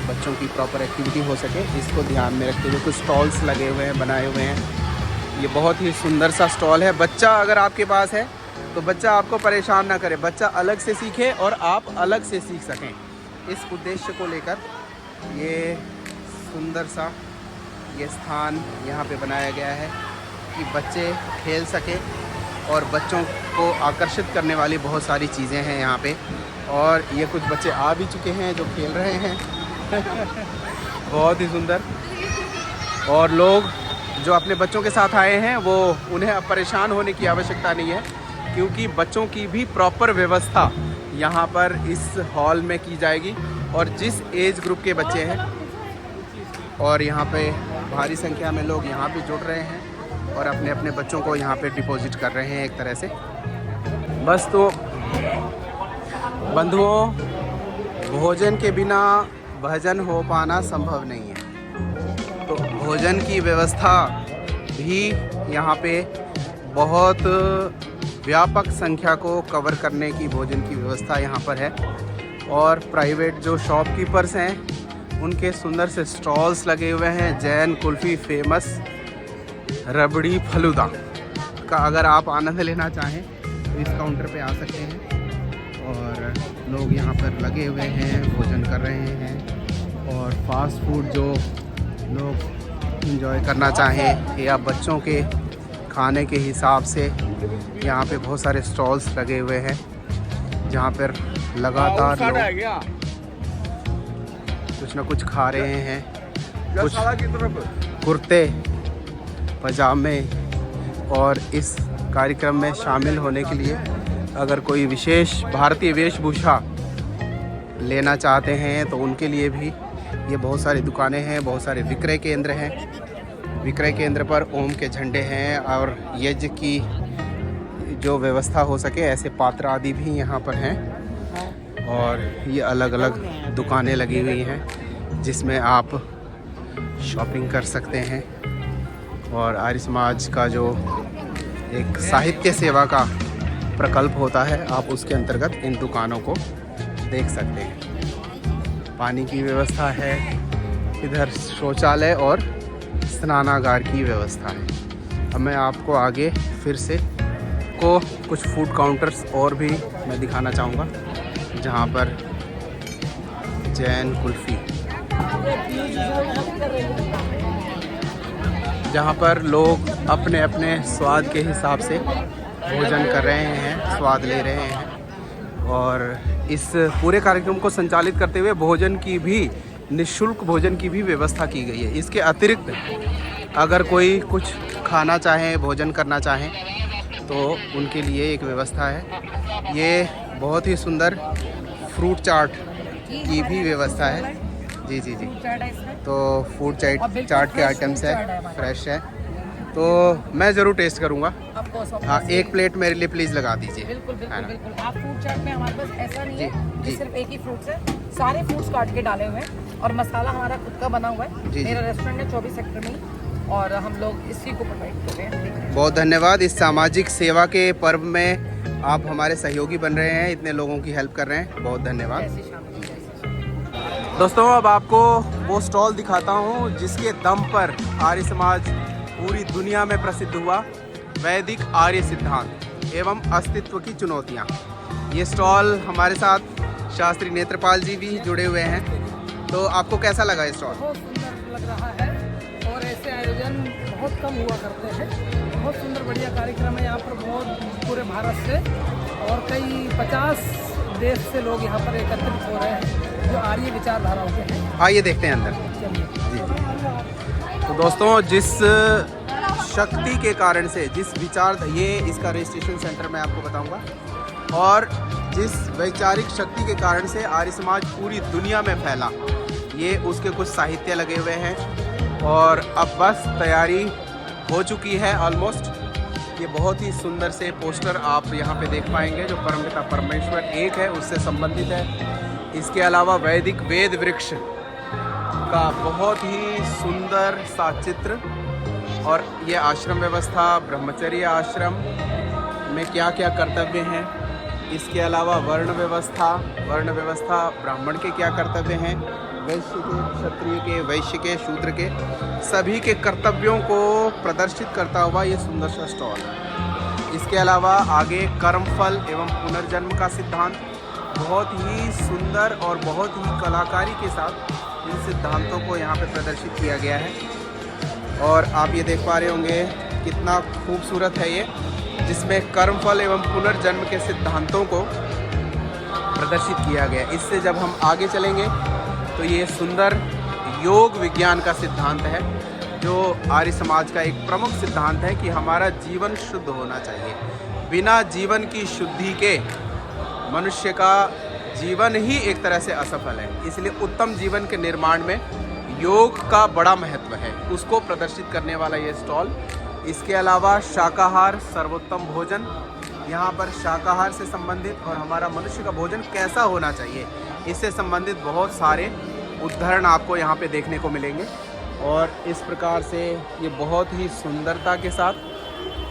बच्चों की प्रॉपर एक्टिविटी हो सके, इसको ध्यान में रखते हुए कुछ स्टॉल्स लगे हुए हैं, बनाए हुए हैं। ये बहुत ही सुंदर सा स्टॉल है। बच्चा अगर आपके पास है तो बच्चा आपको परेशान ना करे, बच्चा अलग से सीखे और आप अलग से सीख सकें। इस उद्देश्य को लेकर ये सुंदर सा ये स्थान यहाँ पे बनाया गया है कि बच्चे खेल सके और बच्चों को आकर्षित करने वाली बहुत सारी चीज़ें हैं यहाँ पे। और ये कुछ बच्चे आ भी चुके हैं जो खेल रहे हैं बहुत ही सुंदर। और लोग जो अपने बच्चों के साथ आए हैं वो उन्हें अब परेशान होने की आवश्यकता नहीं है, क्योंकि बच्चों की भी प्रॉपर व्यवस्था यहाँ पर इस हॉल में की जाएगी। और जिस एज ग्रुप के बच्चे हैं, और यहाँ पे भारी संख्या में लोग यहाँ भी जुड़ रहे हैं और अपने अपने बच्चों को यहाँ पे डिपॉजिट कर रहे हैं एक तरह से। बस तो बंधुओं, भोजन के बिना भजन हो पाना संभव नहीं है। तो भोजन की व्यवस्था भी यहाँ पे बहुत व्यापक संख्या को कवर करने की भोजन की व्यवस्था यहाँ पर है। और प्राइवेट जो शॉपकीपर्स हैं उनके सुंदर से स्टॉल्स लगे हुए हैं। जैन कुल्फ़ी फेमस रबड़ी फलूदा का अगर आप आनंद लेना चाहें तो इस काउंटर पे आ सकते हैं। और लोग यहाँ पर लगे हुए हैं, भोजन कर रहे हैं। और फास्ट फूड जो लोग एंजॉय करना चाहें या बच्चों के खाने के हिसाब से यहाँ पे बहुत सारे स्टॉल्स लगे हुए हैं जहाँ पर लगातार लोग कुछ ना कुछ खा रहे हैं। कुछ कुर्ते पजामे। और इस कार्यक्रम में शामिल होने के लिए अगर कोई विशेष भारतीय वेशभूषा लेना चाहते हैं तो उनके लिए भी ये बहुत सारी दुकानें हैं, बहुत सारे विक्रय केंद्र हैं। विक्रय केंद्र पर ओम के झंडे हैं और यज्ञ की जो व्यवस्था हो सके ऐसे पात्र आदि भी यहाँ पर हैं। और ये अलग अलग दुकानें लगी हुई हैं जिसमें आप शॉपिंग कर सकते हैं। और आर्य समाज का जो एक साहित्य सेवा का प्रकल्प होता है, आप उसके अंतर्गत इन दुकानों को देख सकते हैं। पानी की व्यवस्था है, इधर शौचालय और स्नानागार की व्यवस्था है। अब मैं आपको आगे फिर से को कुछ फूड काउंटर्स और भी मैं दिखाना चाहूँगा जहाँ पर जैन कुल्फ़ी, जहाँ पर लोग अपने अपने स्वाद के हिसाब से भोजन कर रहे हैं, स्वाद ले रहे हैं। और इस पूरे कार्यक्रम को संचालित करते हुए भोजन की भी निःशुल्क भोजन की भी व्यवस्था की गई है। इसके अतिरिक्त अगर कोई कुछ खाना चाहें, भोजन करना चाहें तो उनके लिए एक व्यवस्था है। ये बहुत ही सुंदर फ्रूट चाट की भी व्यवस्था है। जी जी जी, तो फूड चाट के आइटम्स है, फ्रेश है, तो मैं ज़रूर टेस्ट करूँगा। हाँ, एक प्लेट मेरे लिए प्लीज़ लगा दीजिए। बिल्कुल बिल्कुल बिल्कुल। आप फ्रूट चाट में हमारे पास ऐसा नहीं है कि सिर्फ एक ही फ्रूट्स है, सारे फ्रूट्स काट के डाले हुए हैं और मसाला हमारा खुद का बना हुआ है। मेरा रेस्टोरेंट है 24 सेक्टर में और हम लोग इसी को प्रोवाइड कर रहे हैं। बहुत धन्यवाद। इस सामाजिक सेवा के पर्व में आप हमारे सहयोगी बन रहे हैं, इतने लोगों की हेल्प कर रहे हैं, बहुत धन्यवाद। दोस्तों, अब आपको वो स्टॉल दिखाता हूँ जिसके दम पर आर्य समाज पूरी दुनिया में प्रसिद्ध हुआ। वैदिक आर्य सिद्धांत एवं अस्तित्व की चुनौतियाँ। ये स्टॉल हमारे साथ शास्त्री नेत्रपाल जी भी जुड़े हुए हैं। तो आपको कैसा लगा ये स्टॉल? बहुत सुंदर लग रहा है और ऐसे आयोजन बहुत कम हुआ करते हैं। बहुत सुंदर बढ़िया कार्यक्रम है यहाँ पर, बहुत पूरे भारत से और कई 50 देश से लोग यहाँ पर एकत्रित हो रहे हैं जो आर्य विचारधाराओं के हैं। आइए देखते हैं अंदर। जी। तो दोस्तों, जिस शक्ति के कारण से, जिस विचार, ये इसका रजिस्ट्रेशन सेंटर मैं आपको बताऊंगा, और जिस वैचारिक शक्ति के कारण से आर्य समाज पूरी दुनिया में फैला, ये उसके कुछ साहित्य लगे हुए हैं। और अब बस तैयारी हो चुकी है ऑलमोस्ट। ये बहुत ही सुंदर से पोस्टर आप यहाँ पे देख पाएंगे जो परमपिता परमेश्वर एक है उससे संबंधित है। इसके अलावा वैदिक वेद वृक्ष का बहुत ही सुंदर सा चित्र, और ये आश्रम व्यवस्था, ब्रह्मचर्य आश्रम में क्या क्या कर्तव्य हैं। इसके अलावा वर्ण व्यवस्था ब्राह्मण के क्या कर्तव्य हैं, वैश्य के, क्षत्रिय के, वैश्य के, शूद्र के, सभी के कर्तव्यों को प्रदर्शित करता हुआ ये सुंदर सा स्टॉल है। इसके अलावा आगे कर्मफल एवं पुनर्जन्म का सिद्धांत, बहुत ही सुंदर और बहुत ही कलाकारी के साथ इन सिद्धांतों को यहाँ पे प्रदर्शित किया गया है। और आप ये देख पा रहे होंगे कितना खूबसूरत है ये, जिसमें कर्मफल एवं पुनर्जन्म के सिद्धांतों को प्रदर्शित किया गया है। इससे जब हम आगे चलेंगे तो ये सुंदर योग विज्ञान का सिद्धांत है, जो आर्य समाज का एक प्रमुख सिद्धांत है कि हमारा जीवन शुद्ध होना चाहिए। बिना जीवन की शुद्धि के मनुष्य का जीवन ही एक तरह से असफल है। इसलिए उत्तम जीवन के निर्माण में योग का बड़ा महत्व है, उसको प्रदर्शित करने वाला ये स्टॉल। इसके अलावा शाकाहार सर्वोत्तम भोजन, यहाँ पर शाकाहार से संबंधित और हमारा मनुष्य का भोजन कैसा होना चाहिए इससे संबंधित बहुत सारे उदाहरण आपको यहाँ पे देखने को मिलेंगे। और इस प्रकार से ये बहुत ही सुंदरता के साथ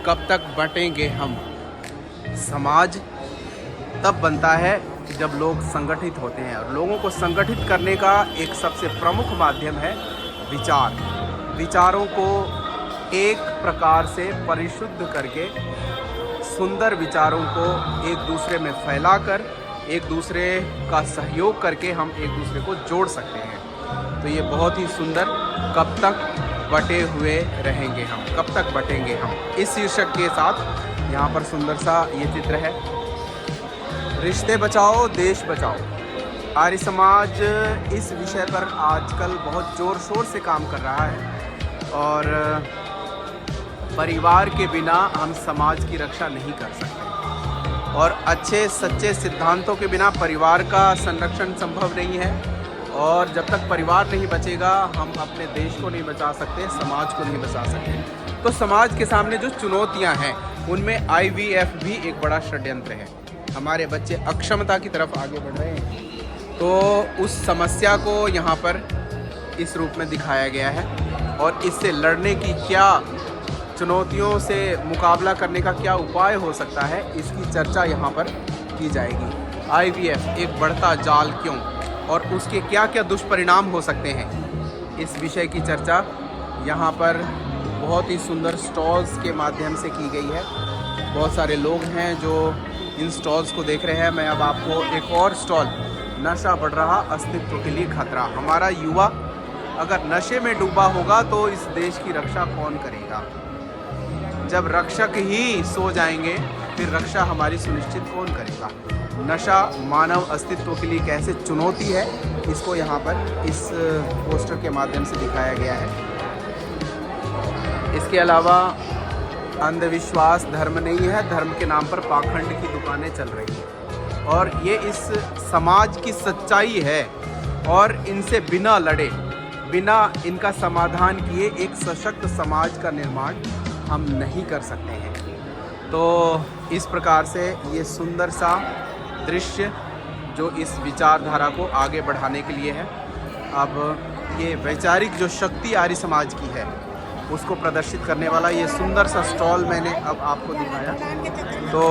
कब तक बटेंगे हम, समाज तब बनता है जब लोग संगठित होते हैं। और लोगों को संगठित करने का एक सबसे प्रमुख माध्यम है विचार। विचारों को एक प्रकार से परिशुद्ध करके सुंदर विचारों को एक दूसरे में फैलाकर एक दूसरे का सहयोग करके हम एक दूसरे को जोड़ सकते हैं। तो ये बहुत ही सुंदर, कब तक बटे हुए रहेंगे हम, कब तक बटेंगे हम, इस शीर्षक के साथ यहाँ पर सुंदर सा ये चित्र है। रिश्ते बचाओ देश बचाओ। आर्य समाज इस विषय पर आजकल बहुत ज़ोर शोर से काम कर रहा है और परिवार के बिना हम समाज की रक्षा नहीं कर सकते और अच्छे सच्चे सिद्धांतों के बिना परिवार का संरक्षण संभव नहीं है। और जब तक परिवार नहीं बचेगा हम अपने देश को नहीं बचा सकते, समाज को नहीं बचा सकते। तो समाज के सामने जो चुनौतियां हैं उनमें IVF भी एक बड़ा षड्यंत्र है। हमारे बच्चे अक्षमता की तरफ आगे बढ़ रहे हैं, तो उस समस्या को यहाँ पर इस रूप में दिखाया गया है और इससे लड़ने की क्या, चुनौतियों से मुकाबला करने का क्या उपाय हो सकता है, इसकी चर्चा यहाँ पर की जाएगी। IVF एक बढ़ता जाल क्यों और उसके क्या क्या दुष्परिणाम हो सकते हैं, इस विषय की चर्चा यहाँ पर बहुत ही सुंदर स्टॉल्स के माध्यम से की गई है। बहुत सारे लोग हैं जो इन स्टॉल्स को देख रहे हैं। मैं अब आपको एक और स्टॉल, नशा बढ़ रहा अस्तित्व के लिए खतरा। हमारा युवा अगर नशे में डूबा होगा तो इस देश की रक्षा कौन करेगा? जब रक्षक ही सो जाएंगे फिर रक्षा हमारी सुनिश्चित कौन करेगा? नशा मानव अस्तित्व के लिए कैसे चुनौती है, इसको यहाँ पर इस पोस्टर के माध्यम से दिखाया गया है। इसके अलावा अंधविश्वास धर्म नहीं है, धर्म के नाम पर पाखंड की दुकानें चल रही हैं और ये इस समाज की सच्चाई है। और इनसे बिना लड़े, बिना इनका समाधान किए एक सशक्त समाज का निर्माण हम नहीं कर सकते हैं। तो इस प्रकार से ये सुंदर सा दृश्य जो इस विचारधारा को आगे बढ़ाने के लिए है। अब ये वैचारिक जो शक्ति आर्य समाज की है उसको प्रदर्शित करने वाला ये सुंदर सा स्टॉल मैंने अब आपको दिखाया। तो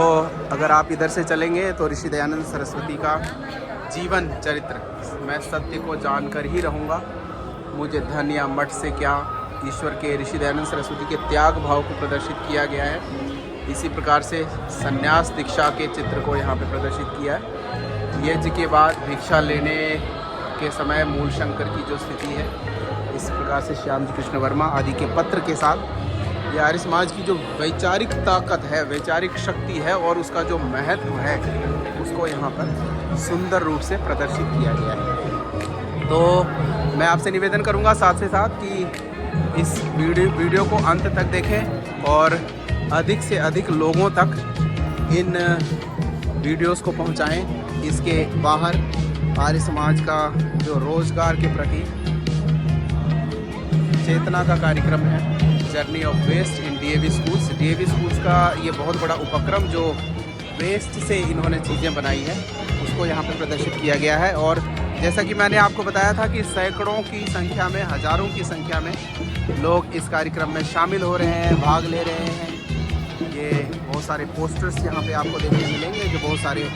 अगर आप इधर से चलेंगे तो ऋषि दयानंद सरस्वती का जीवन चरित्र, मैं सत्य को जानकर ही रहूँगा, मुझे धन या मठ से क्या, ईश्वर के ऋषि दयानंद सरस्वती के त्याग भाव को प्रदर्शित किया गया है। इसी प्रकार से संन्यास दीक्षा के चित्र को यहाँ पे प्रदर्शित किया है। यज्ञ के बाद भिक्षा लेने के समय मूल शंकर की जो स्थिति है, इस प्रकार से श्याम जी कृष्ण वर्मा आदि के पत्र के साथ ये आर्य समाज की जो वैचारिक ताकत है, वैचारिक शक्ति है और उसका जो महत्व है उसको यहाँ पर सुंदर रूप से प्रदर्शित किया गया है। तो मैं आपसे निवेदन करूँगा साथ से साथ कि इस वीडियो को अंत तक देखें और अधिक से अधिक लोगों तक इन वीडियोस को पहुंचाएं। इसके बाहर आर्य समाज का जो रोजगार के प्रति चेतना का कार्यक्रम है, journey of waste in DAV schools. DAV schools का ये बहुत बड़ा उपक्रम जो वेस्ट से इन्होंने चीज़ें बनाई है उसको यहाँ पर प्रदर्शित किया गया है। और जैसा कि मैंने आपको बताया था कि सैकड़ों की संख्या में, हज़ारों की संख्या में लोग इस कार्यक्रम में शामिल हो रहे हैं, भाग ले रहे हैं। ये बहुत सारे पोस्टर्स यहाँ पे आपको देखने मिलेंगे जो बहुत सारे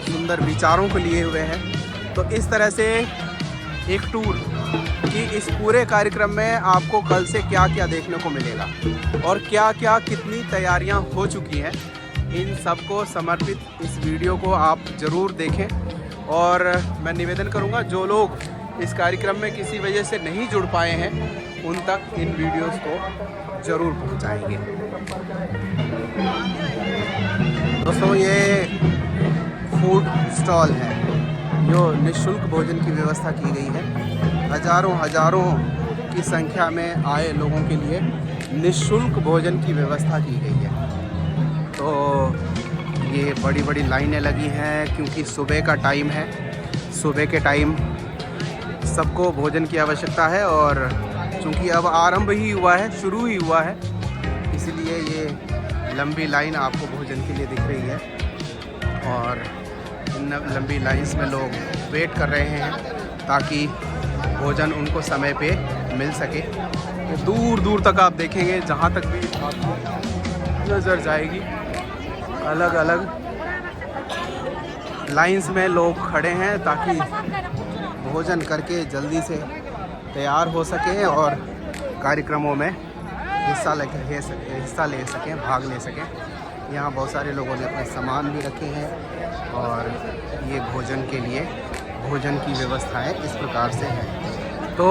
सुंदर विचारों को लिए हुए हैं। तो इस तरह से एक टूर कि इस पूरे कार्यक्रम में आपको कल से क्या क्या देखने को मिलेगा और क्या क्या कितनी तैयारियां हो चुकी हैं, इन सब को समर्पित इस वीडियो को आप ज़रूर देखें और मैं निवेदन करूंगा जो लोग इस कार्यक्रम में किसी वजह से नहीं जुड़ पाए हैं उन तक इन वीडियोस को ज़रूर पहुंचाएंगे। दोस्तों ये फूड स्टॉल है जो निःशुल्क भोजन की व्यवस्था की गई है। हजारों की संख्या में आए लोगों के लिए निःशुल्क भोजन की व्यवस्था की गई है। तो ये बड़ी बड़ी लाइनें लगी हैं क्योंकि सुबह का टाइम है। सुबह के टाइम सबको भोजन की आवश्यकता है और चूँकि अब आरंभ ही हुआ है, शुरू ही हुआ है, इसलिए ये लंबी लाइन आपको भोजन के लिए दिख रही है। और इन लंबी लाइंस में लोग वेट कर रहे हैं ताकि भोजन उनको समय पे मिल सके। दूर दूर तक आप देखेंगे, जहाँ तक भी आपको नज़र जाएगी, अलग अलग लाइंस में लोग खड़े हैं ताकि भोजन करके जल्दी से तैयार हो सकें और कार्यक्रमों में हिस्सा ले सकें, भाग ले सकें। यहाँ बहुत सारे लोगों ने अपने सामान भी रखे हैं और ये भोजन के लिए भोजन की व्यवस्थाएं इस प्रकार से हैं। तो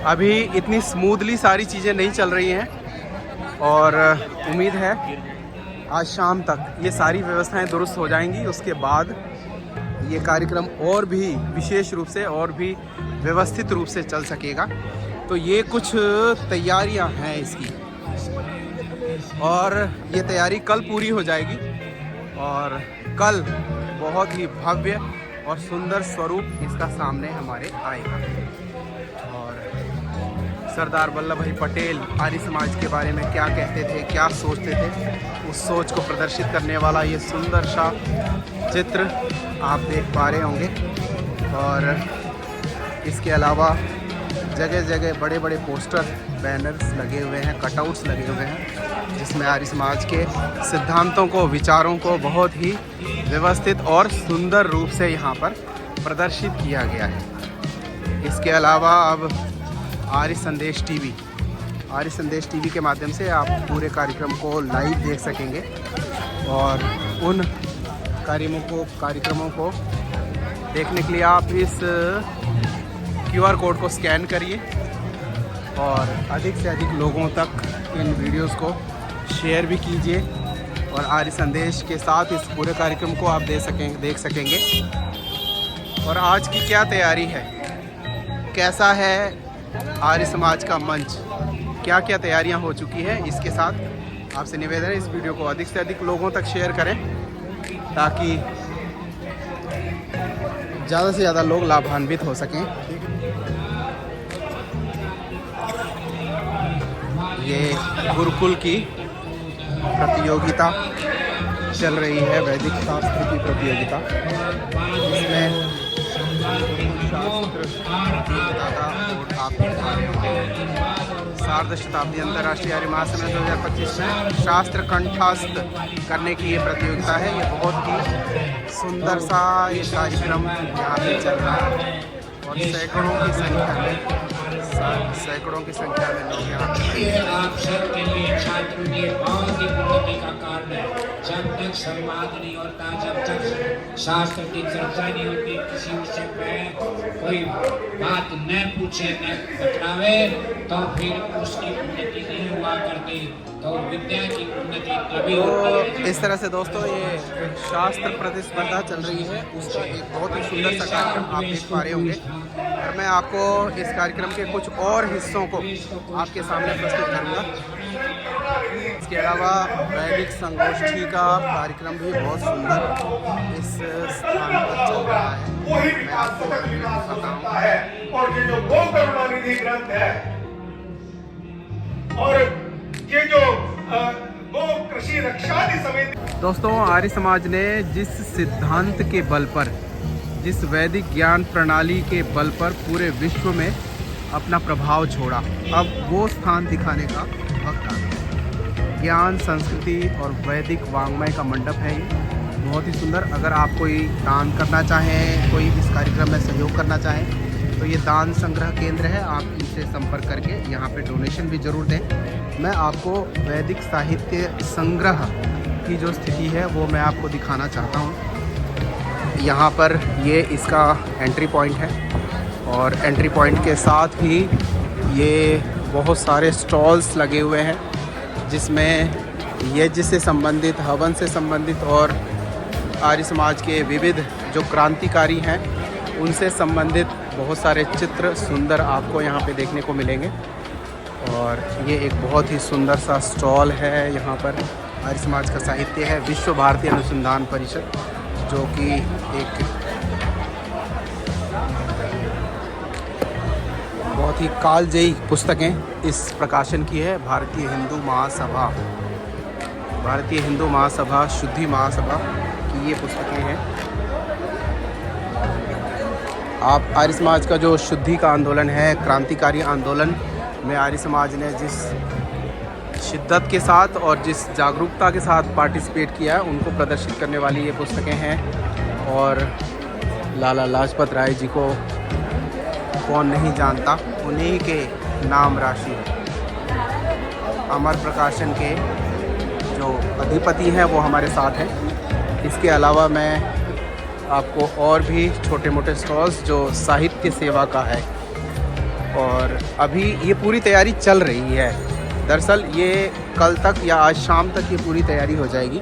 अभी इतनी स्मूथली सारी चीज़ें नहीं चल रही हैं और उम्मीद है आज शाम तक ये सारी व्यवस्थाएं दुरुस्त हो जाएंगी। उसके बाद ये कार्यक्रम और भी विशेष रूप से और भी व्यवस्थित रूप से चल सकेगा। तो ये कुछ तैयारियां हैं इसकी और ये तैयारी कल पूरी हो जाएगी और कल बहुत ही भव्य और सुंदर स्वरूप इसका सामने हमारे आएगा। और सरदार वल्लभ भाई पटेल आर्य समाज के बारे में क्या कहते थे, क्या सोचते थे, उस सोच को प्रदर्शित करने वाला ये सुंदर सा चित्र आप देख पा रहे होंगे। और इसके अलावा जगह जगह बड़े बड़े पोस्टर, बैनर्स लगे हुए हैं, कटआउट्स लगे हुए हैं जिसमें आर्य समाज के सिद्धांतों को, विचारों को बहुत ही व्यवस्थित और सुंदर रूप से यहाँ पर प्रदर्शित किया गया है। इसके अलावा अब आर्य संदेश टीवी के माध्यम से आप पूरे कार्यक्रम को लाइव देख सकेंगे और उन कार्यक्रमों को देखने के लिए आप इस QR कोड को स्कैन करिए और अधिक से अधिक लोगों तक इन वीडियोस को शेयर भी कीजिए और आर्य संदेश के साथ इस पूरे कार्यक्रम को आप देख सकेंगे। और आज की क्या तैयारी है, कैसा है आर्य समाज का मंच, क्या क्या तैयारियां हो चुकी है, इसके साथ आपसे निवेदन है इस वीडियो को अधिक से अधिक लोगों तक शेयर करें ताकि ज़्यादा से ज़्यादा लोग लाभान्वित हो सकें। ये गुरुकुल की प्रतियोगिता चल रही है, वैदिक शास्त्र की प्रतियोगिता, जिसमें सार्ध शताब्दी अंतर्राष्ट्रीय आर्य महासम्मेलन 2025 में शास्त्र कंठस्थ करने की ये प्रतियोगिता है। ये बहुत ही सुंदर सा ये कार्यक्रम यहाँ पे चल रहा है और सैकड़ों की संख्या में लोग यहाँ पे आप सबके लिए छात्रों के बहुत ही उन्नति का कारण है। जब तक संवाद नहीं होता, जब तक शास्त्र की चर्चा नहीं होती, किसी विषय पे कोई बात न पूछे न बतलावे तो फिर उसकी उन्नति नहीं हुआ करती। तो विद्या की उन्नति तभी होती है। इस तरह से दोस्तों ये शास्त्र प्रतिस्पर्धा चल रही है, उसका एक बहुत ही सुंदर सा कार्यक्रम आप देख पा रहे होंगे और मैं आपको इस कार्यक्रम के कुछ और हिस्सों को आपके सामने प्रस्तुत करूंगा। इसके अलावा वैदिक संगोष्ठी का कार्यक्रम भी बहुत सुंदर इस स्थान पर चल रहा है। मैं आपको दिखाता हूँ। और ये जो गो करुणानिधि ग्रंथ है और ये जो गो कृषि रक्षा समिति, दोस्तों आर्य समाज ने जिस सिद्धांत के बल पर, जिस वैदिक ज्ञान प्रणाली के बल पर पूरे विश्व में अपना प्रभाव छोड़ा, अब वो स्थान दिखाने का वक्त आ गया। ज्ञान, संस्कृति और वैदिक वाङ्मय का मंडप है ये, बहुत ही सुंदर। अगर आप कोई दान करना चाहें, कोई इस कार्यक्रम में सहयोग करना चाहें तो ये दान संग्रह केंद्र है, आप इनसे संपर्क करके यहाँ पे डोनेशन भी ज़रूर दें। मैं आपको वैदिक साहित्य संग्रह की जो स्थिति है वो मैं आपको दिखाना चाहता हूँ। यहाँ पर ये इसका एंट्री पॉइंट है और एंट्री पॉइंट के साथ ही ये बहुत सारे स्टॉल्स लगे हुए हैं जिसमें यज्ञ से संबंधित, हवन से संबंधित और आर्य समाज के विविध जो क्रांतिकारी हैं उनसे संबंधित बहुत सारे चित्र सुंदर आपको यहाँ पे देखने को मिलेंगे। और ये एक बहुत ही सुंदर सा स्टॉल है। यहाँ पर आर्य समाज का साहित्य है। विश्व भारती अनुसंधान परिषद जो कि एक बहुत ही कालजयी पुस्तकें इस प्रकाशन की है। भारतीय हिंदू महासभा शुद्धि महासभा की ये पुस्तकें हैं। आप आर्य समाज का जो शुद्धि का आंदोलन है, क्रांतिकारी आंदोलन में आर्य समाज ने जिस शिद्दत के साथ और जिस जागरूकता के साथ पार्टिसिपेट किया है उनको प्रदर्शित करने वाली ये पुस्तकें हैं। और लाला लाजपत राय जी को कौन नहीं जानता, उन्हीं के नाम राशि अमर प्रकाशन के जो अधिपति हैं वो हमारे साथ हैं। इसके अलावा मैं आपको और भी छोटे मोटे स्टॉल्स जो साहित्य सेवा का है, और अभी ये पूरी तैयारी चल रही है। दरअसल ये कल तक या आज शाम तक ये पूरी तैयारी हो जाएगी।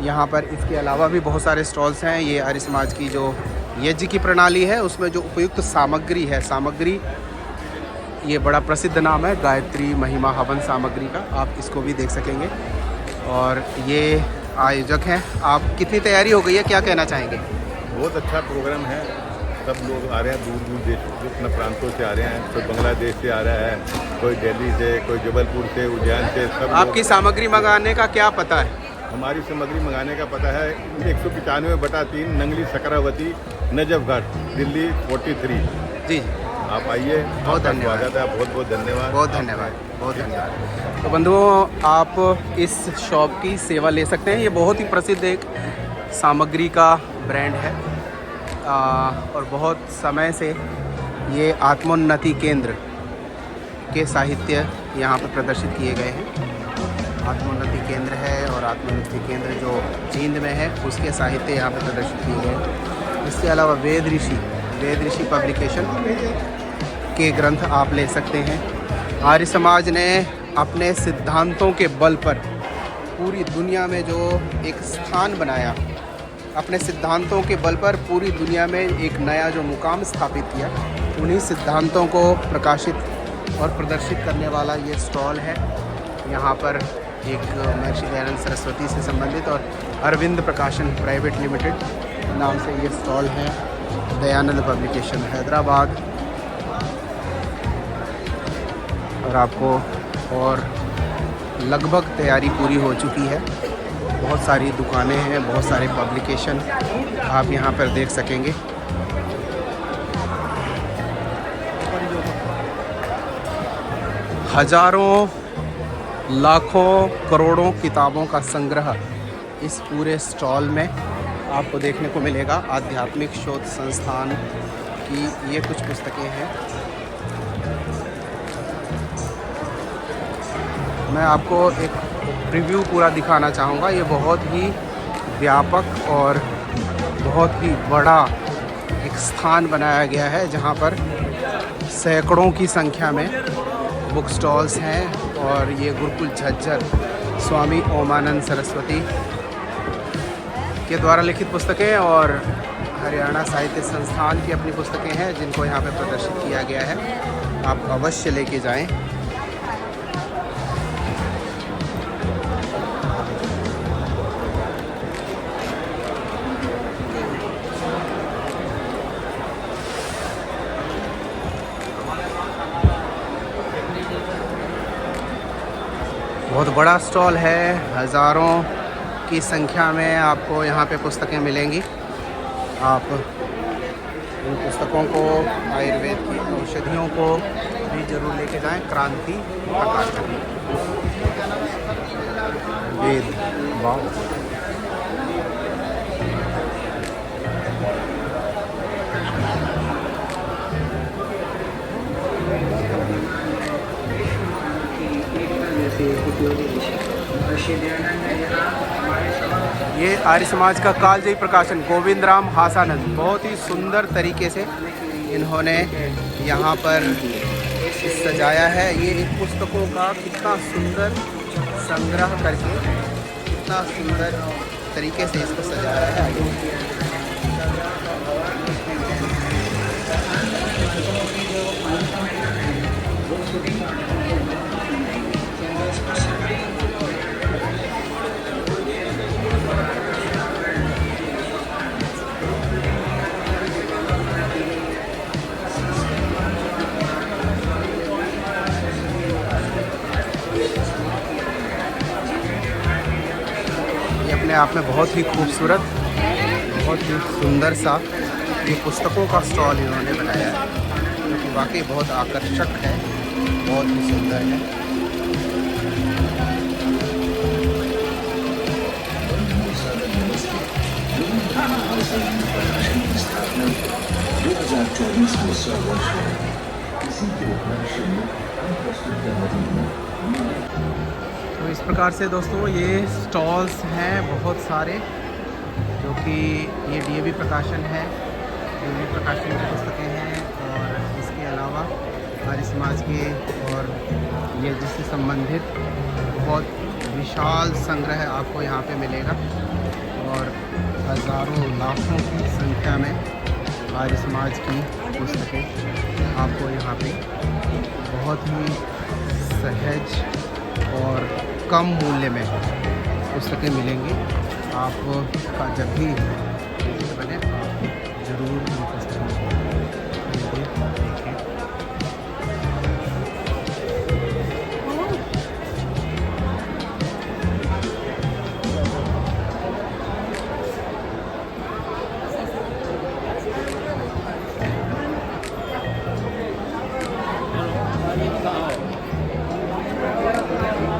यहाँ पर इसके अलावा भी बहुत सारे स्टॉल्स हैं। ये आर्य समाज की जो यज्ञ की प्रणाली है उसमें जो उपयुक्त सामग्री है, सामग्री ये बड़ा प्रसिद्ध नाम है गायत्री महिमा हवन सामग्री का, आप इसको भी देख सकेंगे। और ये आयोजक हैं। आप कितनी तैयारी हो गई है, क्या कहना चाहेंगे? बहुत अच्छा प्रोग्राम है। सब लोग आ रहे हैं, दूर दूर देश विभिन्न प्रांतों से आ रहे हैं। कोई बांग्लादेश से आ रहा है, कोई दिल्ली से, कोई जबलपुर से, उज्जैन से। सब आपकी सामग्री मंगाने का क्या पता है? हमारी सामग्री मंगाने का पता है 195/3 नंगली सकरावती नजफगढ़ दिल्ली 43। जी आप आइए, बहुत धन्यवाद। स्वागत है, बहुत बहुत धन्यवाद। बहुत धन्यवाद, बहुत धन्यवाद। तो बंधुओं, आप इस शॉप की सेवा ले सकते हैं। ये बहुत ही प्रसिद्ध एक सामग्री का ब्रांड है और बहुत समय से ये आत्मोन्नति केंद्र के साहित्य यहाँ पर प्रदर्शित किए गए हैं। आत्मोन्नति केंद्र है और आत्मोन्नति केंद्र जो जींद में है उसके साहित्य यहाँ पर प्रदर्शित किए गए हैं। इसके अलावा वेद ऋषि पब्लिकेशन के ग्रंथ आप ले सकते हैं। आर्य समाज ने अपने सिद्धांतों के बल पर पूरी दुनिया में जो एक स्थान बनाया, अपने सिद्धांतों के बल पर पूरी दुनिया में एक नया जो मुकाम स्थापित किया, उन्हीं सिद्धांतों को प्रकाशित और प्रदर्शित करने वाला ये स्टॉल है। यहाँ पर एक महर्षि दयानंद सरस्वती से संबंधित और अरविंद प्रकाशन प्राइवेट लिमिटेड नाम से ये स्टॉल है। दयानंद पब्लिकेशन हैदराबाद। और आपको और लगभग तैयारी पूरी हो चुकी है। बहुत सारी दुकानें हैं, बहुत सारे पब्लिकेशन आप यहाँ पर देख सकेंगे। हजारों, लाखों, करोड़ों किताबों का संग्रह इस पूरे स्टॉल में आपको देखने को मिलेगा। आध्यात्मिक शोध संस्थान की ये कुछ पुस्तकें हैं। मैं आपको एक रिव्यू पूरा दिखाना चाहूँगा। ये बहुत ही व्यापक और बहुत ही बड़ा एक स्थान बनाया गया है जहाँ पर सैकड़ों की संख्या में बुक स्टॉल्स हैं। और ये गुरुकुल झज्जर स्वामी ओमानंद सरस्वती के द्वारा लिखित पुस्तकें और हरियाणा साहित्य संस्थान की अपनी पुस्तकें हैं जिनको यहाँ पे प्रदर्शित किया गया है। आप अवश्य लेके जाएं। बहुत बड़ा स्टॉल है, हज़ारों की संख्या में आपको यहाँ पे पुस्तकें मिलेंगी। आप इन पुस्तकों को, आयुर्वेद की औषधियों को भी जरूर लेके जाएं। क्रांति प्रकाशन, वेद, वाव। उपयोगी ये आर्य समाज का कालजयी प्रकाशन गोविंद राम हासानंद बहुत ही सुंदर तरीके से इन्होंने यहाँ पर सजाया है। ये एक पुस्तकों का कितना सुंदर संग्रह करके कितना सुंदर तरीके से इसको सजाया है। अपने आप में बहुत ही खूबसूरत, बहुत ही सुंदर सा ये पुस्तकों का स्टॉल इन्होंने बनाया है, जो कि वाकई बहुत आकर्षक है, बहुत ही सुंदर है। तो इस प्रकार से दोस्तों ये स्टॉल्स हैं बहुत सारे, जो कि ये डीएवी प्रकाशन है, डीएवी प्रकाशन की पुस्तकें हैं और इसके अलावा आर्य समाज के और ये जिससे संबंधित बहुत विशाल संग्रह आपको यहाँ पे मिलेगा और हज़ारों लाखों की संख्या में आर्य समाज की पुस्तकें आपको यहाँ पे बहुत ही सहज और कम मूल्य में पुस्तकें मिलेंगी। आपका जब भी